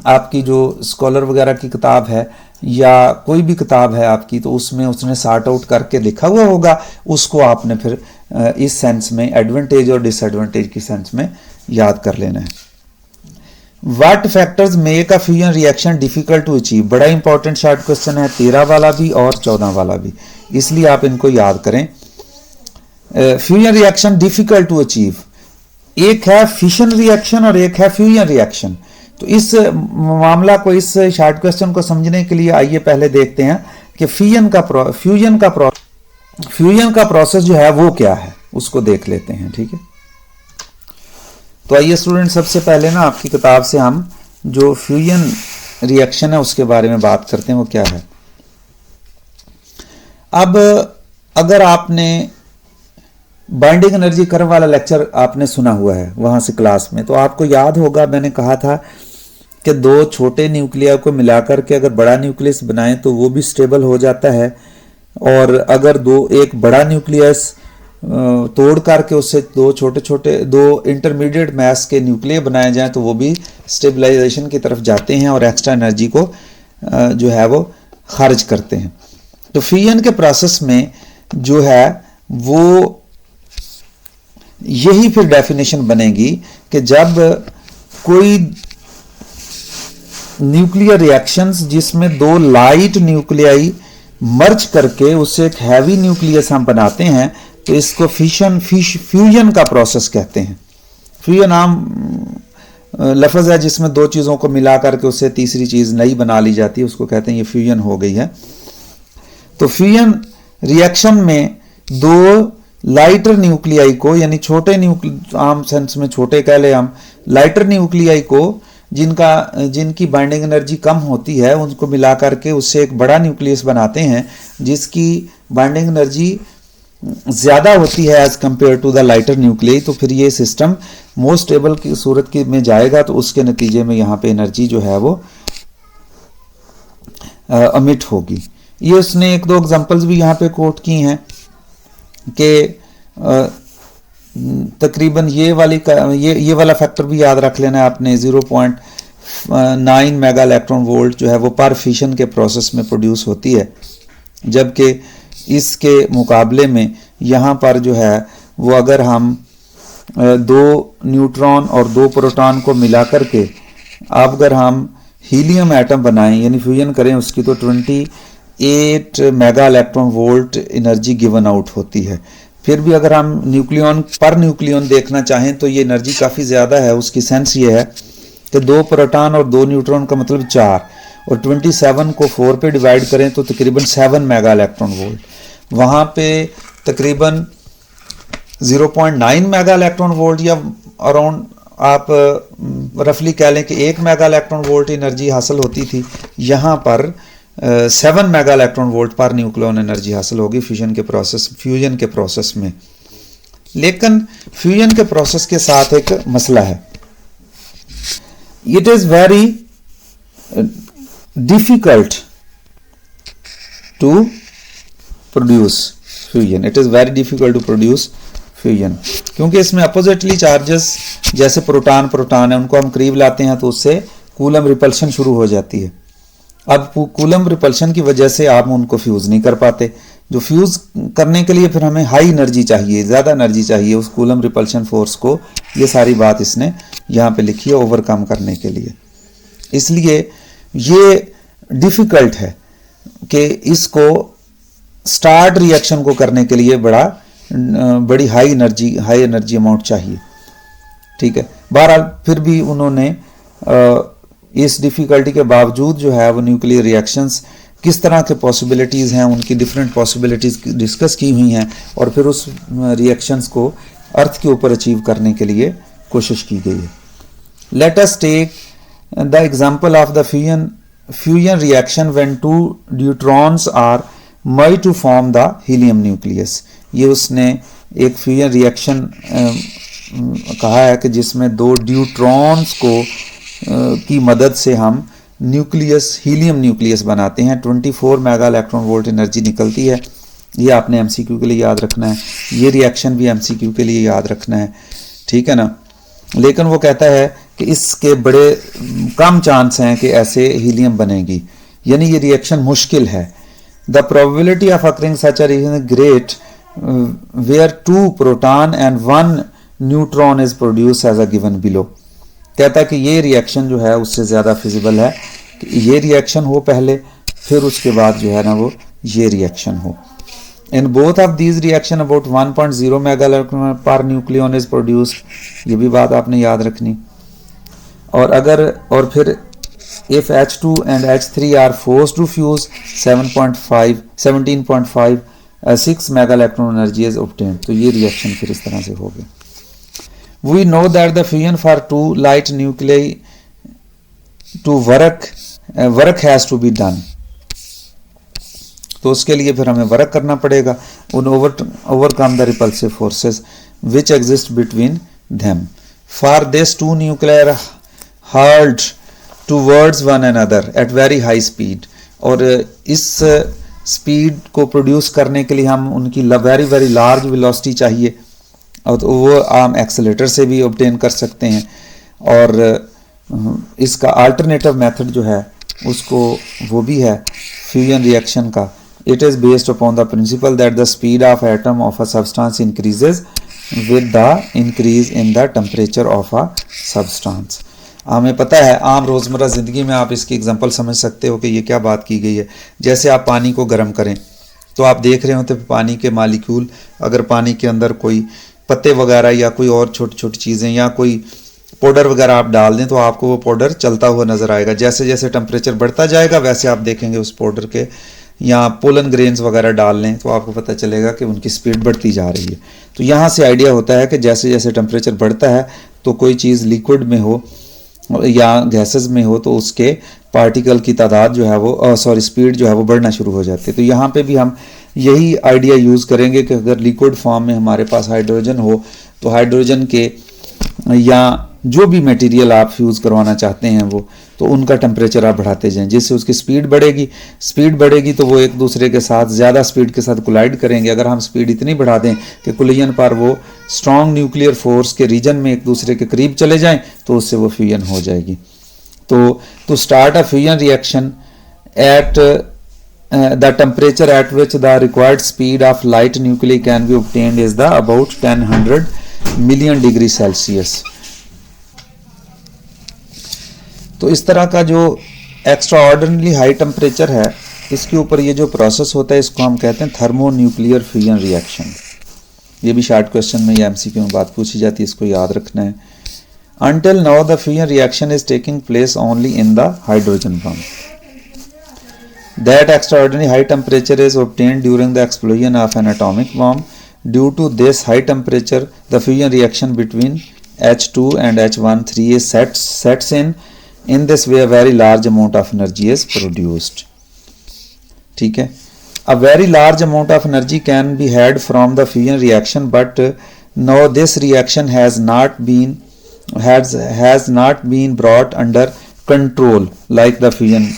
आपकी जो स्कॉलर वगैरह की किताब है या कोई भी किताब है आपकी, तो उसमें उसने सॉर्ट आउट करके लिखा हुआ होगा, उसको आपने फिर इस सेंस में एडवांटेज और डिसएडवांटेज की सेंस में याद कर लेना है। What factors make a fusion reaction difficult to achieve? बड़ा इंपॉर्टेंट शॉर्ट क्वेश्चन है, 13 वाला भी और 14 वाला भी, इसलिए आप इनको याद करें। Fusion reaction difficult to achieve, एक है फिशन रिएक्शन और एक है फ्यूजन रिएक्शन। तो इस मामला को, इस शॉर्ट क्वेश्चन को समझने के लिए आइए पहले देखते हैं कि फ्यूजन का प्रोसेस जो है वो क्या है, उसको देख लेते हैं। ठीक है, तो आइए स्टूडेंट, सबसे पहले ना आपकी किताब से हम जो फ्यूजन रिएक्शन है उसके बारे में बात करते हैं, वो क्या है। अब अगर आपने बाइंडिंग एनर्जी कर्व वाला लेक्चर आपने सुना हुआ है वहां से क्लास में, तो आपको याद होगा मैंने कहा था कि दो छोटे न्यूक्लिया को मिलाकर के अगर बड़ा न्यूक्लियस बनाएं तो वो भी स्टेबल हो जाता है, और अगर एक बड़ा न्यूक्लियस तोड़ करके उससे दो इंटरमीडिएट मास के न्यूक्लियर बनाए जाएं तो वो भी स्टेबलाइजेशन की तरफ जाते हैं और एक्स्ट्रा एनर्जी को जो है वो खारिज करते हैं। तो फ्यूजन के प्रोसेस में जो है वो यही फिर डेफिनेशन बनेगी कि जब कोई न्यूक्लियर रिएक्शंस जिसमें दो लाइट न्यूक्लियाई मर्ज करके उससे एक हैवी न्यूक्लियस हम बनाते हैं, तो इसको फ्यूजन का प्रोसेस कहते हैं। फ्यूजन आम लफ्ज है जिसमें दो चीज़ों को मिला करके उससे तीसरी चीज़ नई बना ली जाती है, उसको कहते हैं ये फ्यूजन हो गई है। तो फ्यूजन रिएक्शन में दो लाइटर न्यूक्लियाई को, यानी आम सेंस में छोटे कह ले हम, लाइटर न्यूक्लियाई को जिनकी बाइंडिंग एनर्जी कम होती है, उनको मिला करके उससे एक बड़ा न्यूक्लियस बनाते हैं जिसकी बाइंडिंग एनर्जी ज़्यादा होती है as compare to the lighter nuclei. तो फिर ये सिस्टम मोस्ट स्टेबल की सूरत की में जाएगा, तो उसके नतीजे में यहाँ पे एनर्जी जो है वो अमिट होगी। ये उसने एक दो एग्जांपल्स भी यहाँ पे कोट की हैं कि तकरीबन ये वाला फैक्टर भी याद रख लेना है आपने, 0.9 मेगा इलेक्ट्रॉन वोल्ट जो है वो पर फिशन के प्रोसेस में प्रोड्यूस होती है, जबकि इसके मुकाबले में यहाँ पर जो है वो अगर हम दो न्यूट्रॉन और दो प्रोटॉन को मिला करके अगर हम हीलियम एटम बनाएं यानी फ्यूजन करें उसकी, तो 28 mega electron volt energy given out होती है। फिर भी अगर हम न्यूक्लियन पर न्यूक्लियन देखना चाहें तो ये एनर्जी काफ़ी ज़्यादा है। उसकी सेंस ये है कि दो प्रोटॉन और दो न्यूट्रॉन का मतलब 4, और 27 को 4 पे डिवाइड करें तो तकरीबन 7 मेगा इलेक्ट्रॉन वोल्ट। वहाँ पे तकरीबन 0.9 मेगा इलेक्ट्रॉन वोल्ट या अराउंड आप रफली कह लें कि 1 मेगा इलेक्ट्रॉन वोल्ट एनर्जी हासिल होती थी, यहाँ पर 7 mega electron volt per nucleon energy हासिल होगी फ्यूजन के प्रोसेस में। लेकिन फ्यूजन के प्रोसेस के साथ एक मसला है, it is very difficult to produce fusion. It is very difficult to produce fusion, क्योंकि इसमें अपोजिटली चार्जेस जैसे प्रोटॉन है उनको हम करीब लाते हैं तो उससे कूलम रिपल्शन शुरू हो जाती है। अब कूलम रिपल्शन की वजह से आप उनको फ्यूज़ नहीं कर पाते। जो फ्यूज़ करने के लिए फिर हमें हाई एनर्जी चाहिए, ज़्यादा एनर्जी चाहिए उस कूलम रिपल्शन फोर्स को। ये सारी बात इसने यहाँ पे लिखी है ओवरकम करने के लिए, इसलिए ये डिफ़िकल्ट है। कि इसको स्टार्ट रिएक्शन को करने के लिए बड़ी हाई एनर्जी अमाउंट चाहिए। ठीक है, बहरहाल फिर भी उन्होंने इस डिफ़िकल्टी के बावजूद जो है वो न्यूक्लियर रिएक्शंस किस तरह के पॉसिबिलिटीज़ हैं, उनकी डिफरेंट पॉसिबिलिटीज़ डिस्कस की हुई हैं और फिर उस रिएक्शंस को अर्थ के ऊपर अचीव करने के लिए कोशिश की गई है। Let us take the example of the fusion reaction when two neutrons are merge to form the helium nucleus. ये उसने एक फ्यूजन रिएक्शन कहा है कि जिसमें दो न्यूट्रॉन्स को की मदद से हम हीलियम न्यूक्लियस बनाते हैं। 24 मेगा इलेक्ट्रॉन वोल्ट एनर्जी निकलती है। ये आपने एमसीक्यू के लिए याद रखना है, ये रिएक्शन भी एमसीक्यू के लिए याद रखना है, ठीक है ना। लेकिन वो कहता है कि इसके बड़े कम चांस हैं कि ऐसे हीलियम बनेगी, यानी ये रिएक्शन मुश्किल है। The probability of occurring such a reaction great where 2 proton and 1 neutron is produce as a given below. कहता है कि ये रिएक्शन जो है उससे ज़्यादा फिजिबल है कि ये रिएक्शन हो पहले, फिर उसके बाद जो है ना वो ये रिएक्शन हो। In both of these reaction about 1.0 mega electron per nucleon is produced. ये भी बात आपने याद रखनी। और फिर if H2 and H3 are forced to fuse 17.56 mega electron energy is obtained. तो ये रिएक्शन फिर इस तरह से होगी। We know that the fusion for 2 light nuclei to work has to be done. तो उसके लिए फिर हमें वर्क करना पड़ेगा, overcome the repulsive forces which exist between them. For this 2 nuclei are hurled towards one another at very high speed. और इस speed को प्रोड्यूस करने के लिए हम उनकी वेरी वेरी लार्ज वेलोसिटी चाहिए, और तो वो आम एक्सेलेटर से भी ऑब्टेन कर सकते हैं। और इसका अल्टरनेटिव मेथड जो है उसको वो भी है फ्यूजन रिएक्शन का। It is based upon the principal that the speed of atom of a substance increases with the increase in the temperature of a substance. हमें पता है आम रोज़मर्रा ज़िंदगी में आप इसकी एग्जांपल समझ सकते हो कि ये क्या बात की गई है। जैसे आप पानी को गर्म करें तो आप देख रहे होते पानी के मालिक्यूल, अगर पानी के अंदर कोई पत्ते वगैरह या कोई और छोटी छोटी चीज़ें या कोई पाउडर वगैरह आप डाल दें तो आपको वो पाउडर चलता हुआ नज़र आएगा। जैसे जैसे टेम्परेचर बढ़ता जाएगा वैसे आप देखेंगे उस पाउडर के या पोलन ग्रेन्स वगैरह डाल लें तो आपको पता चलेगा कि उनकी स्पीड बढ़ती जा रही है। तो यहाँ से आइडिया होता है कि जैसे जैसे टेम्परेचर बढ़ता है तो कोई चीज़ लिक्विड में हो या गैसेस में हो तो उसके पार्टिकल की तादाद जो है वो स्पीड जो है वो बढ़ना शुरू हो जाती है। तो यहाँ पे भी हम यही आइडिया यूज़ करेंगे कि अगर लिक्विड फॉर्म में हमारे पास हाइड्रोजन हो तो हाइड्रोजन के या जो भी मटेरियल आप फ्यूज़ करवाना चाहते हैं वो, तो उनका टेम्परेचर आप बढ़ाते जाएं जिससे उसकी स्पीड बढ़ेगी तो वो एक दूसरे के साथ ज़्यादा स्पीड के साथ कोलाइड करेंगे। अगर हम स्पीड इतनी बढ़ा दें कि कोलिजन पर वो स्ट्रॉन्ग न्यूक्लियर फोर्स के रीजन में एक दूसरे के करीब चले जाएं तो उससे वो फ्यूजन हो जाएगी। तो start a fusion reaction at the temperature at which the required speed of light nuclei can be obtained is the about 1000 million degree Celsius। तो इस तरह का जो एक्स्ट्रा ऑर्डिनरी हाई टेम्परेचर है इसके ऊपर ये जो प्रोसेस होता है इसको हम कहते हैं थर्मोन्यूक्लियर फ्यूजन रिएक्शन। ये भी शॉर्ट क्वेश्चन में या एमसीक्यू में बात पूछी जाती है, इसको याद रखना है। Until now the fusion reaction is taking place only in the hydrogen bomb. That extraordinary high temperature is obtained during the explosion of an atomic bomb. Due to this high temperature, the fusion reaction between H2 and H13 sets in. In this way, a very large amount of energy is produced. ठीक है, a very large amount of energy can be had from the fusion reaction, but now this reaction has not been brought under control like the fusion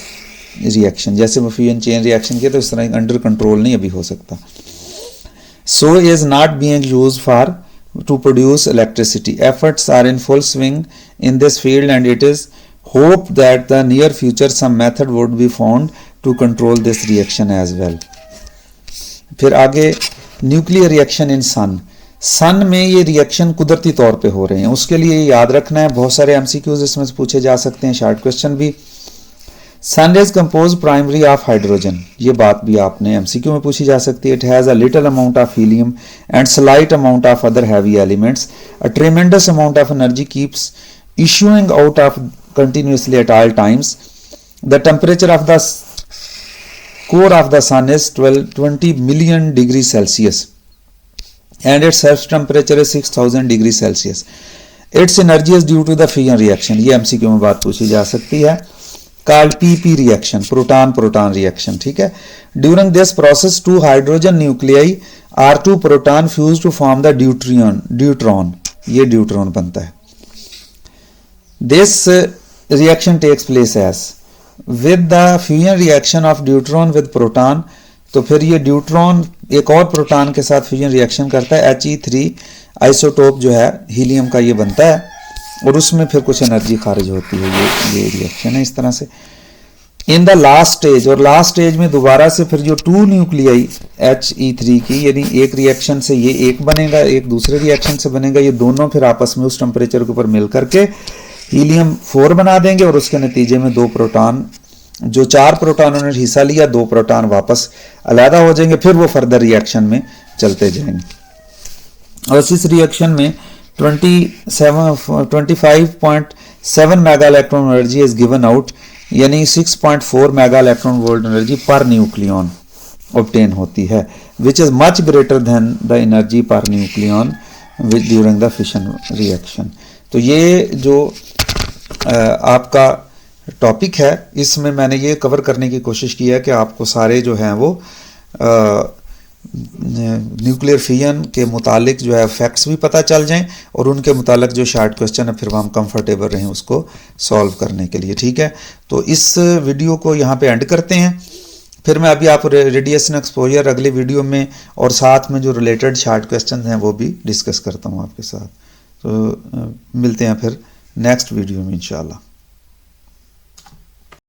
reaction. जैसे वो fusion chain reaction किया तो इस तरह under control नहीं अभी हो सकता। So is not being used for to produce electricity. Efforts are in full swing in this field and it is hope that the near future some method would be found to control this reaction as well. फिर आगे nuclear reaction in सन में ये reaction कुदरती तौर पे हो रहे हैं, उसके लिए याद रखना है। बहुत सारे एमसीक्यूज इसमें पूछे जा सकते हैं, शॉर्ट क्वेश्चन भी। Sun is compose primary of hydrogen, ये बात भी आपने एमसीक्यू में पूछी जा सकती है। It has a little amount of helium and slight amount of other heavy elements, a ट्रेमेंडस amount of energy keeps issuing out of continuously at all times. The temperature of the core of the sun is 20 million degrees Celsius and its surface temperature is 6000 degrees Celsius. Its energy is due to the fission reaction, ये MCQ में बात पूछी जा सकती है, called PP reaction, proton-proton reaction, ठीक है। During this process, two hydrogen nuclei are two proton fuse to form the deuteron, ये deuteron बनता है। This reaction takes place as with the fusion reaction of deuteron with proton, तो फिर ये deuteron एक और प्रोटॉन के साथ फ्यूजन रिएक्शन करता है, He3 आइसोटोप जो है हीलियम का ये बनता है और उसमें फिर कुछ एनर्जी खारिज होती है, ये रिएक्शन है इस तरह से। इन द लास्ट स्टेज, और लास्ट स्टेज में दोबारा से फिर जो टू न्यूक्लियाई He3 की, यानी एक रिएक्शन से ये एक बनेगा, एक दूसरे रिएक्शन से बनेगा, ये दोनों फिर आपस में उस टेम्परेचर के ऊपर मिल करके हीलियम 4 बना देंगे और उसके नतीजे में दो प्रोटॉन, जो 4 प्रोटॉनों ने हिस्सा लिया, 2 प्रोटॉन वापस अलग हो जाएंगे, फिर वो फर्दर रिएक्शन में चलते जाएंगे। और इस रिएक्शन में 25.7 mega electron energy is given out, यानी 6.4 mega electron volt energy per nucleon obtain होती है, which is much greater than the energy per nucleon during the fission reaction. तो ये जो आपका टॉपिक है, इसमें मैंने ये कवर करने की कोशिश की है कि आपको सारे जो हैं वो न्यूक्लियर फिजन के मुतालिक जो है फैक्ट्स भी पता चल जाएं और उनके मुतालिक जो शार्ट क्वेश्चन है फिर हम कंफर्टेबल रहें उसको सॉल्व करने के लिए, ठीक है। तो इस वीडियो को यहाँ पे एंड करते हैं, फिर मैं अभी आप रेडिएशन एक्सपोजर अगले वीडियो में और साथ में जो रिलेटेड शार्ट क्वेश्चन हैं वो भी डिस्कस करता हूँ आपके साथ। तो मिलते हैं फिर नेक्स्ट वीडियो में इंशाल्लाह।